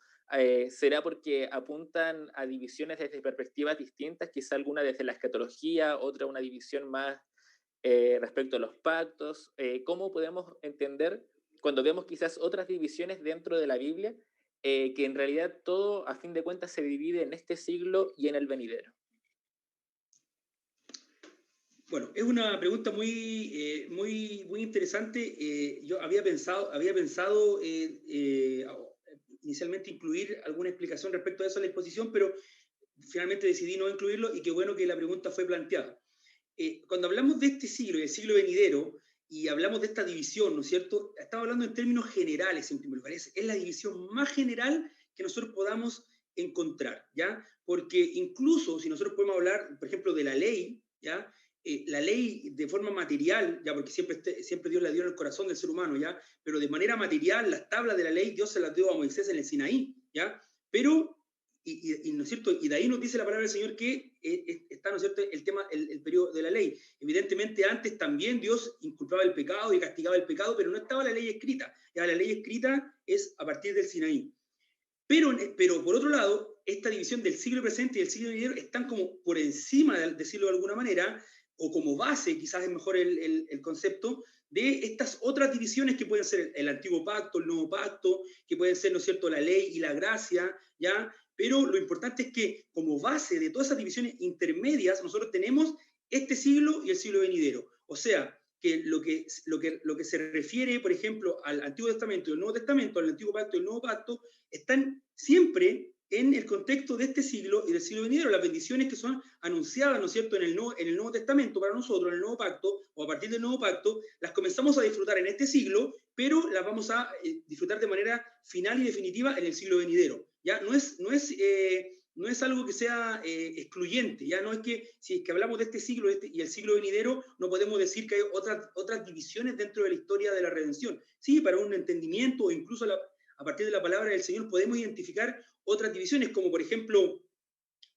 ¿Será porque apuntan a divisiones desde perspectivas distintas? Quizá alguna desde la escatología, otra una división más respecto a los pactos. ¿Cómo podemos entender cuando vemos quizás otras divisiones dentro de la Biblia, que en realidad todo, a fin de cuentas, se divide en este siglo y en el venidero? Bueno, es una pregunta muy interesante. Yo había pensado inicialmente incluir alguna explicación respecto a eso en la exposición, pero finalmente decidí no incluirlo, y qué bueno que la pregunta fue planteada. Cuando hablamos de este siglo y el siglo venidero, y hablamos de esta división, ¿no es cierto?, estamos hablando en términos generales, en primer lugar. Es la división más general que nosotros podamos encontrar, ¿ya? Porque incluso si nosotros podemos hablar, por ejemplo, de la ley, ¿ya? La ley de forma material, ya, porque siempre Dios la dio en el corazón del ser humano, ¿ya? Pero de manera material, las tablas de la ley Dios se las dio a Moisés en el Sinaí, ¿ya? Pero, ¿no es cierto?, y de ahí nos dice la palabra del Señor que está, ¿no es cierto?, el tema, el periodo de la ley. Evidentemente antes también Dios inculpaba el pecado y castigaba el pecado, pero no estaba la ley escrita. Ya, la ley escrita es a partir del Sinaí. Pero por otro lado, esta división del siglo presente y del siglo venidero están como por encima, de decirlo de alguna manera, o como base, quizás es mejor el concepto, de estas otras divisiones que pueden ser el antiguo pacto, el nuevo pacto, que pueden ser, ¿no es cierto?, la ley y la gracia, ¿ya? Pero lo importante es que como base de todas esas divisiones intermedias, nosotros tenemos este siglo y el siglo venidero. O sea, que lo que se refiere, por ejemplo, al Antiguo Testamento y al Nuevo Testamento, al Antiguo Pacto y al Nuevo Pacto, están siempre en el contexto de este siglo y del siglo venidero. Las bendiciones que son anunciadas, ¿no es cierto?, en el Nuevo Testamento para nosotros, en el Nuevo Pacto, o a partir del Nuevo Pacto, las comenzamos a disfrutar en este siglo, pero las vamos a disfrutar de manera final y definitiva en el siglo venidero. ¿Ya? No es algo que sea excluyente, ya no es que si es que hablamos de este siglo y el siglo venidero, no podemos decir que hay otras divisiones dentro de la historia de la redención. Sí, para un entendimiento o incluso a partir de la palabra del Señor podemos identificar otras divisiones, como por ejemplo,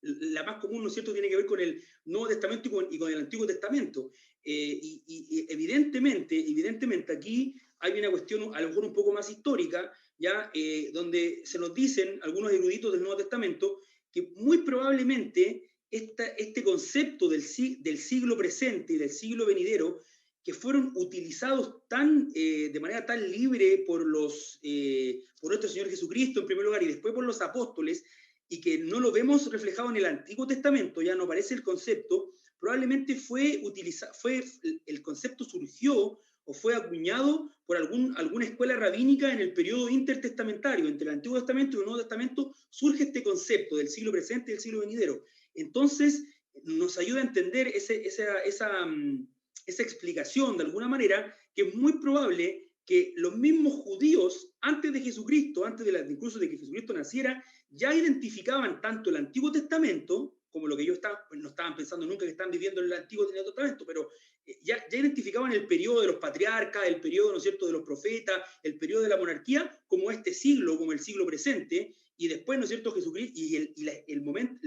la más común, ¿no es cierto?, tiene que ver con el Nuevo Testamento y con el Antiguo Testamento. Y evidentemente aquí hay una cuestión a lo mejor un poco más histórica, ya donde se nos dicen algunos eruditos del Nuevo Testamento que muy probablemente este concepto del siglo presente y del siglo venidero, que fueron utilizados de manera tan libre por nuestro Señor Jesucristo en primer lugar y después por los apóstoles, y que no lo vemos reflejado en el Antiguo Testamento, ya no aparece el concepto, probablemente el concepto surgió o fue acuñado por alguna escuela rabínica en el periodo intertestamentario, entre el Antiguo Testamento y el Nuevo Testamento, surge este concepto del siglo presente y del siglo venidero. Entonces, nos ayuda a entender esa explicación, de alguna manera, que es muy probable que los mismos judíos, antes de Jesucristo, incluso de que Jesucristo naciera, ya identificaban tanto el Antiguo Testamento, como lo que ellos no estaban pensando nunca que están viviendo en el Antiguo Testamento, pero ya identificaban el periodo de los patriarcas, el periodo, ¿no es cierto?, de los profetas, el periodo de la monarquía, como este siglo, como el siglo presente, y después, ¿no es cierto?, Jesucristo, el momento,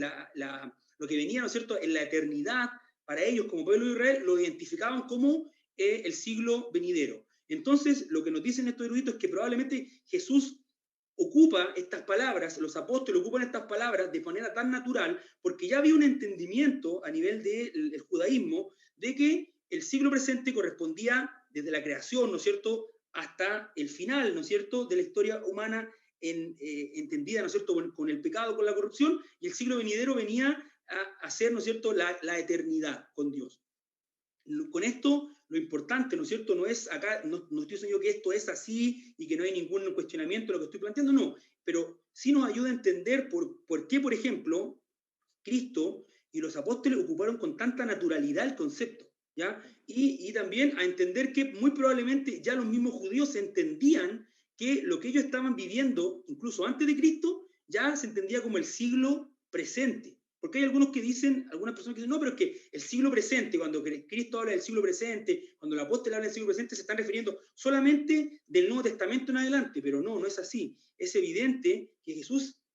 lo que venía, ¿no es cierto?, en la eternidad, para ellos como pueblo de Israel, lo identificaban como el siglo venidero. Entonces, lo que nos dicen estos eruditos es que probablemente Jesús ocupa estas palabras, los apóstoles ocupan estas palabras de manera tan natural, porque ya había un entendimiento a nivel del judaísmo de que el siglo presente correspondía desde la creación, ¿no es cierto?, hasta el final, ¿no es cierto?, de la historia humana entendida, ¿no es cierto?, con el pecado, con la corrupción, y el siglo venidero venía a ser, ¿no es cierto?, la eternidad con Dios. Con esto, lo importante, ¿no es cierto?, no es acá, no estoy diciendo que esto es así y que no hay ningún cuestionamiento de lo que estoy planteando, no, pero sí nos ayuda a entender por qué, por ejemplo, Cristo y los apóstoles ocuparon con tanta naturalidad el concepto, ¿ya? Y también a entender que muy probablemente ya los mismos judíos entendían que lo que ellos estaban viviendo, incluso antes de Cristo, ya se entendía como el siglo presente. Porque hay algunas personas que dicen, no, pero es que el siglo presente, cuando Cristo habla del siglo presente, cuando el apóstol habla del siglo presente, se están refiriendo solamente del Nuevo Testamento en adelante, pero no es así. Es evidente que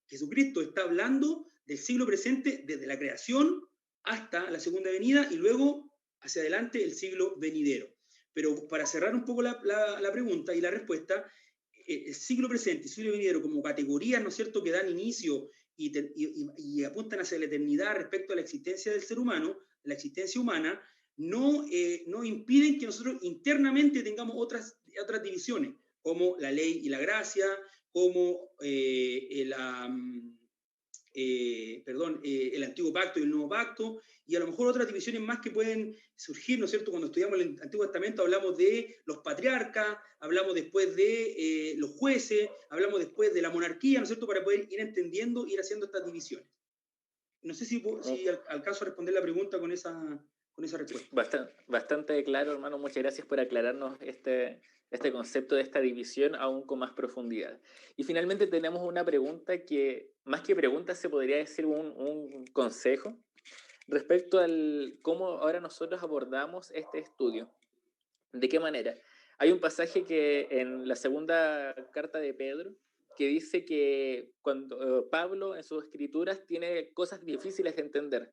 Jesucristo está hablando del siglo presente desde la creación hasta la segunda venida y luego hacia adelante el siglo venidero. Pero para cerrar un poco la pregunta y la respuesta, el siglo presente y el siglo venidero como categorías, ¿no es cierto?, que dan inicio y apuntan hacia la eternidad respecto a la existencia del ser humano, la existencia humana, no impiden que nosotros internamente tengamos otras divisiones, como la ley y la gracia, como el antiguo pacto y el nuevo pacto, y a lo mejor otras divisiones más que pueden surgir, ¿no es cierto? Cuando estudiamos el Antiguo Testamento hablamos de los patriarcas, hablamos después de los jueces, hablamos después de la monarquía, ¿no es cierto? Para poder ir entendiendo, ir haciendo estas divisiones. No sé si alcanzo a responder la pregunta con esa respuesta. Bastante claro, hermano. Muchas gracias por aclararnos este concepto de esta división aún con más profundidad. Y finalmente tenemos una pregunta que, más que pregunta, se podría decir un consejo respecto al cómo ahora nosotros abordamos este estudio. ¿De qué manera? Hay un pasaje que en la segunda carta de Pedro que dice que cuando Pablo en sus escrituras tiene cosas difíciles de entender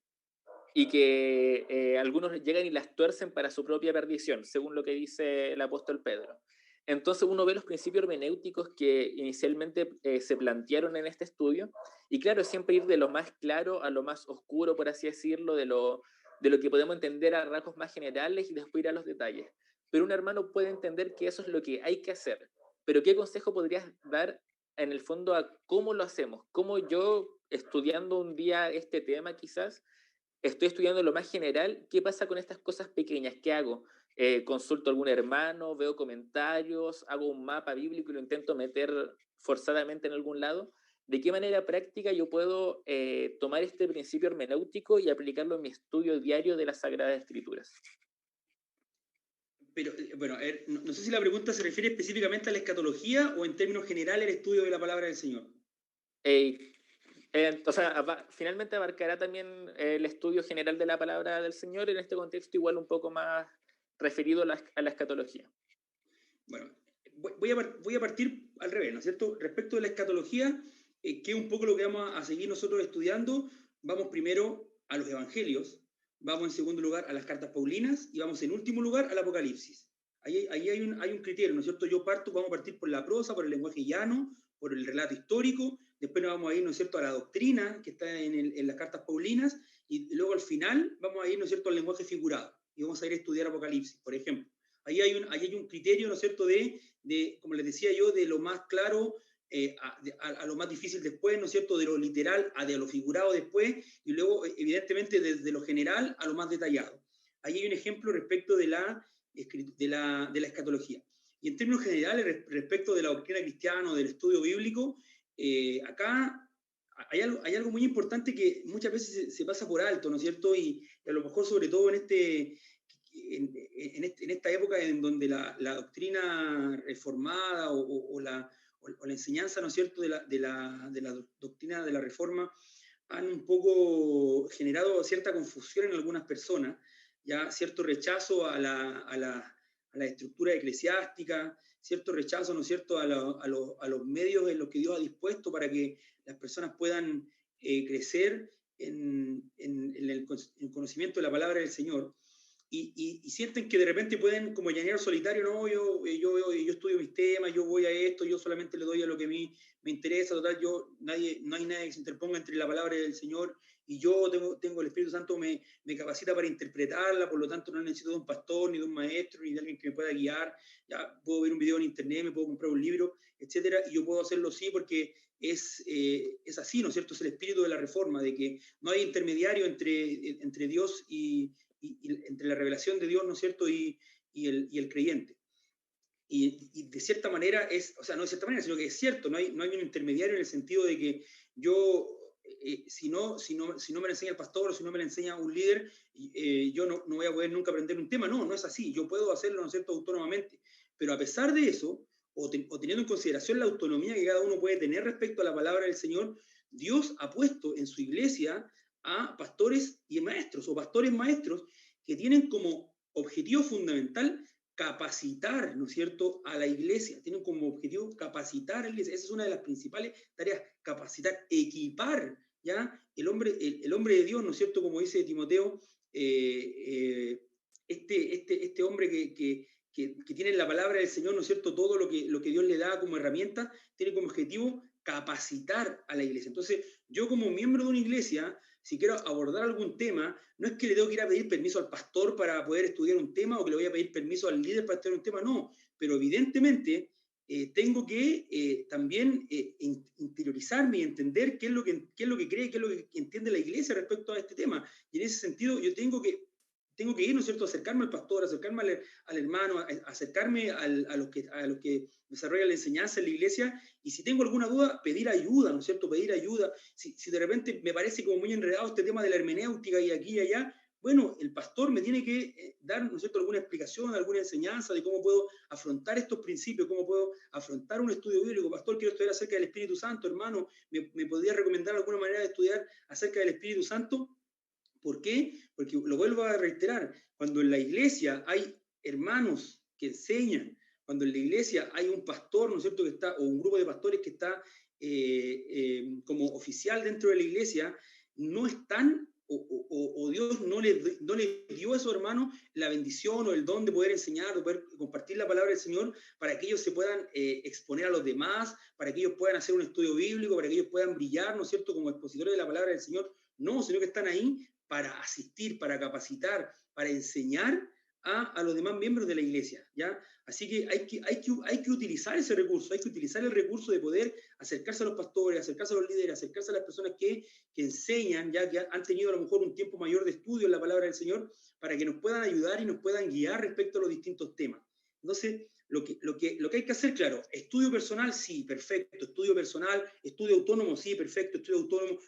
y que algunos llegan y las tuercen para su propia perdición, según lo que dice el apóstol Pedro. Entonces uno ve los principios hermenéuticos que inicialmente se plantearon en este estudio, y claro, siempre ir de lo más claro a lo más oscuro, por así decirlo, de lo que podemos entender a rasgos más generales y después ir a los detalles. Pero un hermano puede entender que eso es lo que hay que hacer. Pero ¿qué consejo podrías dar en el fondo a cómo lo hacemos? ¿Cómo yo, estudiando un día este tema quizás, estoy estudiando lo más general, qué pasa con estas cosas pequeñas? ¿Qué hago? Consulto a algún hermano, veo comentarios, hago un mapa bíblico y lo intento meter forzadamente en algún lado. ¿De qué manera práctica yo puedo tomar este principio hermenéutico y aplicarlo en mi estudio diario de las Sagradas Escrituras? Pero, bueno, no sé si la pregunta se refiere específicamente a la escatología o en términos generales el estudio de la palabra del Señor. O sea, finalmente abarcará también el estudio general de la palabra del Señor, en este contexto igual un poco más referido a la escatología. Bueno, voy a partir al revés, ¿no es cierto? Respecto de la escatología, que es un poco lo que vamos a seguir nosotros estudiando, vamos primero a los evangelios, vamos en segundo lugar a las cartas paulinas y vamos en último lugar al Apocalipsis. Ahí hay un criterio, ¿no es cierto? Vamos a partir por la prosa, por el lenguaje llano, por el relato histórico, después nos vamos a ir, ¿no es cierto?, a la doctrina que está en las cartas paulinas, y luego al final vamos a ir, ¿no es cierto?, al lenguaje figurado, y vamos a ir a estudiar Apocalipsis, por ejemplo. Ahí hay un criterio, ¿no es cierto?, de, como les decía yo, de lo más claro a lo más difícil después, ¿no es cierto?, de lo literal a de lo figurado después, y luego, evidentemente, desde lo general a lo más detallado. Ahí hay un ejemplo respecto de de la escatología. Y en términos generales, respecto de la doctrina cristiana o del estudio bíblico, acá hay algo muy importante que muchas veces se pasa por alto, ¿no es cierto? Y a lo mejor sobre todo en esta época en donde la doctrina reformada o la enseñanza, ¿no es cierto?, de la doctrina de la reforma han un poco generado cierta confusión en algunas personas, ya cierto rechazo a la estructura eclesiástica, cierto rechazo, ¿no es cierto?, a los medios en los que Dios ha dispuesto para que las personas puedan crecer en el conocimiento de la palabra del Señor. Y sienten que de repente pueden, como llanero solitario, no, yo estudio mis temas, yo voy a esto, yo solamente le doy a lo que a mí me interesa, total, no hay nadie que se interponga entre la palabra del Señor y yo tengo el Espíritu Santo, me capacita para interpretarla, por lo tanto no necesito de un pastor, ni de un maestro, ni de alguien que me pueda guiar, ya puedo ver un video en internet, me puedo comprar un libro, etcétera, y yo puedo hacerlo sí porque es así, ¿no es cierto? Es el espíritu de la reforma, de que no hay intermediario entre Dios y entre la revelación de Dios, ¿no es cierto?, y el creyente. Y de cierta manera o sea, no de cierta manera, sino que es cierto, no hay un intermediario en el sentido de que yo, si no me lo enseña el pastor o si no me lo enseña un líder, yo no voy a poder nunca aprender un tema. No es así, yo puedo hacerlo, ¿no es cierto?, autónomamente. Pero a pesar de eso, o teniendo en consideración la autonomía que cada uno puede tener respecto a la palabra del Señor, Dios ha puesto en su iglesia a pastores y maestros, o pastores maestros, que tienen como objetivo fundamental capacitar, ¿no es cierto?, a la iglesia. Tienen como objetivo capacitar a la iglesia. Esa es una de las principales tareas, capacitar, equipar, ¿ya? El hombre de Dios, ¿no es cierto?, como dice Timoteo, este hombre que tiene la palabra del Señor, ¿no es cierto?, todo lo que Dios le da como herramienta, tiene como objetivo capacitar a la iglesia. Entonces, yo como miembro de una iglesia, si quiero abordar algún tema, no es que le tengo que ir a pedir permiso al pastor para poder estudiar un tema o que le voy a pedir permiso al líder para estudiar un tema, no, pero evidentemente tengo que también interiorizarme y entender qué es lo que cree, qué es lo que entiende la iglesia respecto a este tema. Y en ese sentido yo tengo que ir, ¿no es cierto?, acercarme al pastor, acercarme al hermano, acercarme a los que desarrollan la enseñanza en la iglesia, y si tengo alguna duda, pedir ayuda, ¿no es cierto?, pedir ayuda. Si de repente me parece como muy enredado este tema de la hermenéutica y aquí y allá, bueno, el pastor me tiene que dar, ¿no es cierto?, alguna explicación, alguna enseñanza de cómo puedo afrontar estos principios, cómo puedo afrontar un estudio bíblico. Pastor, quiero estudiar acerca del Espíritu Santo, hermano, ¿me podría recomendar alguna manera de estudiar acerca del Espíritu Santo? ¿Por qué? Porque lo vuelvo a reiterar, cuando en la iglesia hay hermanos que enseñan, cuando en la iglesia hay un pastor, ¿no es cierto?, que está, o un grupo de pastores que está como oficial dentro de la iglesia, no están, o Dios no le dio a esos hermanos la bendición o el don de poder enseñar, de poder compartir la palabra del Señor, para que ellos se puedan exponer a los demás, para que ellos puedan hacer un estudio bíblico, para que ellos puedan brillar, ¿no es cierto?, como expositores de la palabra del Señor. No, sino que están ahí para asistir, para capacitar, para enseñar a los demás miembros de la iglesia, ¿ya? Así que hay que utilizar ese recurso, hay que utilizar el recurso de poder acercarse a los pastores, acercarse a los líderes, acercarse a las personas que enseñan, ya que han tenido a lo mejor un tiempo mayor de estudio en la palabra del Señor, para que nos puedan ayudar y nos puedan guiar respecto a los distintos temas. Entonces, lo que hay que hacer, claro, estudio personal, sí, perfecto, estudio personal, estudio autónomo, sí, perfecto, estudio autónomo.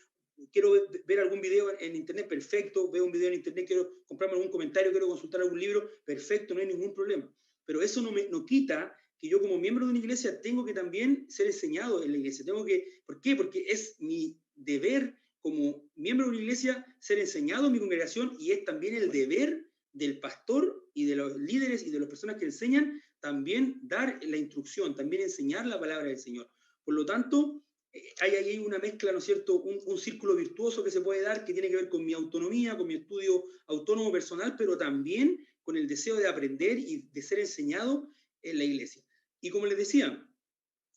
Quiero ver algún video en internet, perfecto, veo un video en internet, quiero comprarme algún comentario, quiero consultar algún libro, perfecto, no hay ningún problema. Pero eso no quita que yo como miembro de una iglesia tengo que también ser enseñado en la iglesia. ¿Por qué? Porque es mi deber como miembro de una iglesia ser enseñado en mi congregación, y es también el deber del pastor y de los líderes y de las personas que enseñan también dar la instrucción, también enseñar la palabra del Señor. Por lo tanto, hay ahí una mezcla, ¿no es cierto?, un círculo virtuoso que se puede dar, que tiene que ver con mi autonomía, con mi estudio autónomo personal, pero también con el deseo de aprender y de ser enseñado en la iglesia. Y como les decía,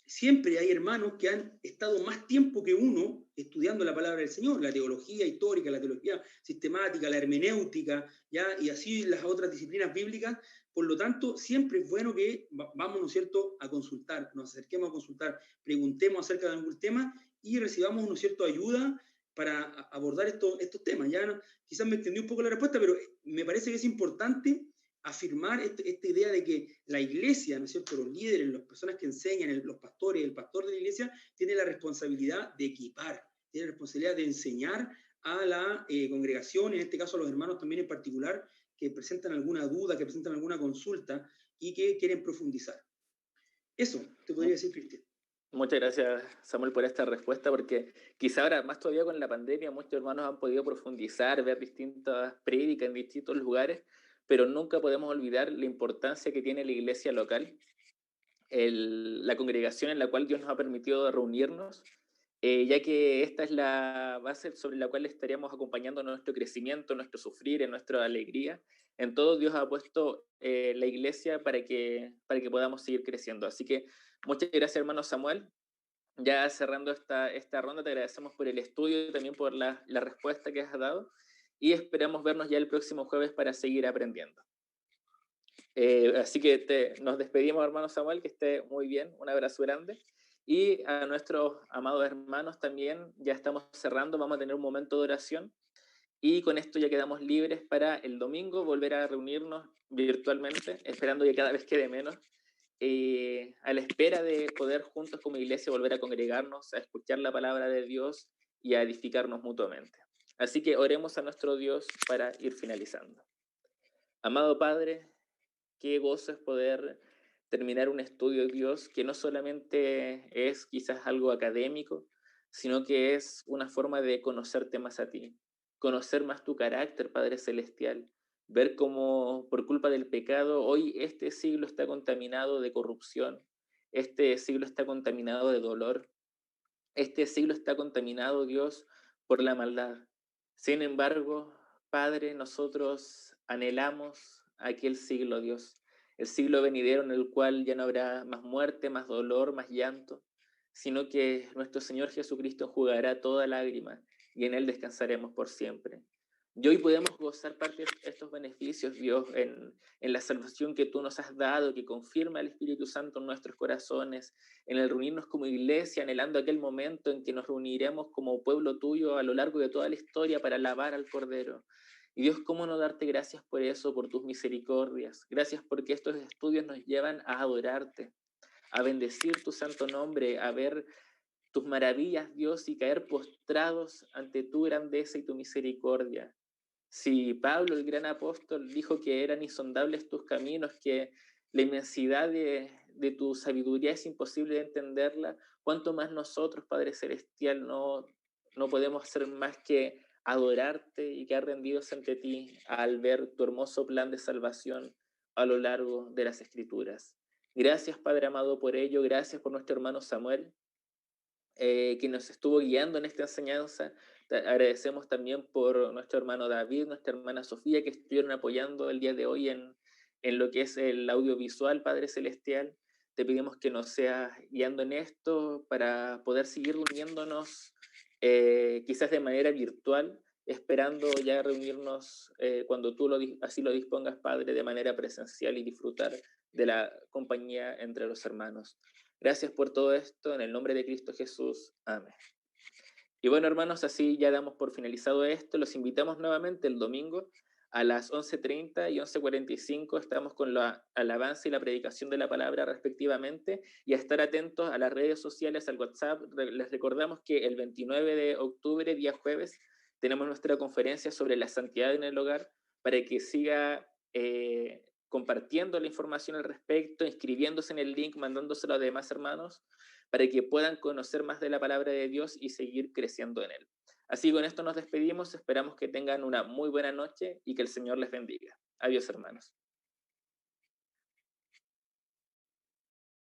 siempre hay hermanos que han estado más tiempo que uno estudiando la palabra del Señor, la teología histórica, la teología sistemática, la hermenéutica, ¿ya? Y así las otras disciplinas bíblicas. Por lo tanto, siempre es bueno que vamos, ¿no es cierto?, a consultar, nos acerquemos a consultar, preguntemos acerca de algún tema y recibamos, ¿no es cierto?, ayuda para abordar estos temas. Ya quizás me extendí un poco la respuesta, pero me parece que es importante afirmar esta idea de que la iglesia, ¿no es cierto?, los líderes, las personas que enseñan, los pastores, el pastor de la iglesia, tiene la responsabilidad de equipar, tiene la responsabilidad de enseñar a la congregación, en este caso a los hermanos también en particular, que presentan alguna duda, que presentan alguna consulta y que quieren profundizar. Eso te podría decir, Cristian. Muchas gracias, Samuel, por esta respuesta, porque quizá ahora, más todavía con la pandemia, muchos hermanos han podido profundizar, ver distintas prédicas en distintos lugares, pero nunca podemos olvidar la importancia que tiene la iglesia local, la congregación en la cual Dios nos ha permitido reunirnos, ya que esta es la base sobre la cual estaríamos acompañando nuestro crecimiento, nuestro sufrir, nuestra alegría. En todo Dios ha puesto la iglesia para que podamos seguir creciendo. Así que muchas gracias, hermano Samuel. Ya cerrando esta ronda, te agradecemos por el estudio y también por la respuesta que has dado, y esperamos vernos ya el próximo jueves para seguir aprendiendo. Así que nos despedimos, hermano Samuel, que esté muy bien, un abrazo grande, y a nuestros amados hermanos también ya estamos cerrando, vamos a tener un momento de oración, y con esto ya quedamos libres para el domingo volver a reunirnos virtualmente, esperando que cada vez quede menos, a la espera de poder juntos como iglesia volver a congregarnos, a escuchar la palabra de Dios y a edificarnos mutuamente. Así que oremos a nuestro Dios para ir finalizando. Amado Padre, qué gozo es poder terminar un estudio de Dios que no solamente es quizás algo académico, sino que es una forma de conocerte más a ti, conocer más tu carácter, Padre Celestial, ver cómo por culpa del pecado hoy este siglo está contaminado de corrupción, este siglo está contaminado de dolor, este siglo está contaminado, Dios, por la maldad. Sin embargo, Padre, nosotros anhelamos aquel siglo, Dios, el siglo venidero en el cual ya no habrá más muerte, más dolor, más llanto, sino que nuestro Señor Jesucristo enjugará toda lágrima y en Él descansaremos por siempre. Y hoy podemos gozar parte de estos beneficios, Dios, en la salvación que tú nos has dado, que confirma el Espíritu Santo en nuestros corazones, en el reunirnos como iglesia, anhelando aquel momento en que nos reuniremos como pueblo tuyo a lo largo de toda la historia para alabar al Cordero. Y Dios, ¿cómo no darte gracias por eso, por tus misericordias? Gracias porque estos estudios nos llevan a adorarte, a bendecir tu santo nombre, a ver tus maravillas, Dios, y caer postrados ante tu grandeza y tu misericordia. Si Pablo, el gran apóstol, dijo que eran insondables tus caminos, que la inmensidad de tu sabiduría es imposible de entenderla, ¿cuánto más nosotros, Padre Celestial, no podemos hacer más que adorarte y quedar rendidos ante ti al ver tu hermoso plan de salvación a lo largo de las Escrituras? Gracias, Padre amado, por ello. Gracias por nuestro hermano Samuel, que nos estuvo guiando en esta enseñanza. Te agradecemos también por nuestro hermano David, nuestra hermana Sofía, que estuvieron apoyando el día de hoy en lo que es el audiovisual, Padre Celestial. Te pedimos que nos seas guiando en esto para poder seguir reuniéndonos, quizás de manera virtual, esperando ya reunirnos cuando tú así lo dispongas, Padre, de manera presencial y disfrutar de la compañía entre los hermanos. Gracias por todo esto, en el nombre de Cristo Jesús. Amén. Y bueno, hermanos, así ya damos por finalizado esto. Los invitamos nuevamente el domingo a las 11:30 y 11:45. Estamos con la alabanza y la predicación de la palabra respectivamente, y a estar atentos a las redes sociales, al WhatsApp. Les recordamos que el 29 de octubre, día jueves, tenemos nuestra conferencia sobre la santidad en el hogar, para que siga compartiendo la información al respecto, inscribiéndose en el link, mandándoselo a demás hermanos, para que puedan conocer más de la palabra de Dios y seguir creciendo en él. Así con esto nos despedimos, esperamos que tengan una muy buena noche y que el Señor les bendiga. Adiós, hermanos.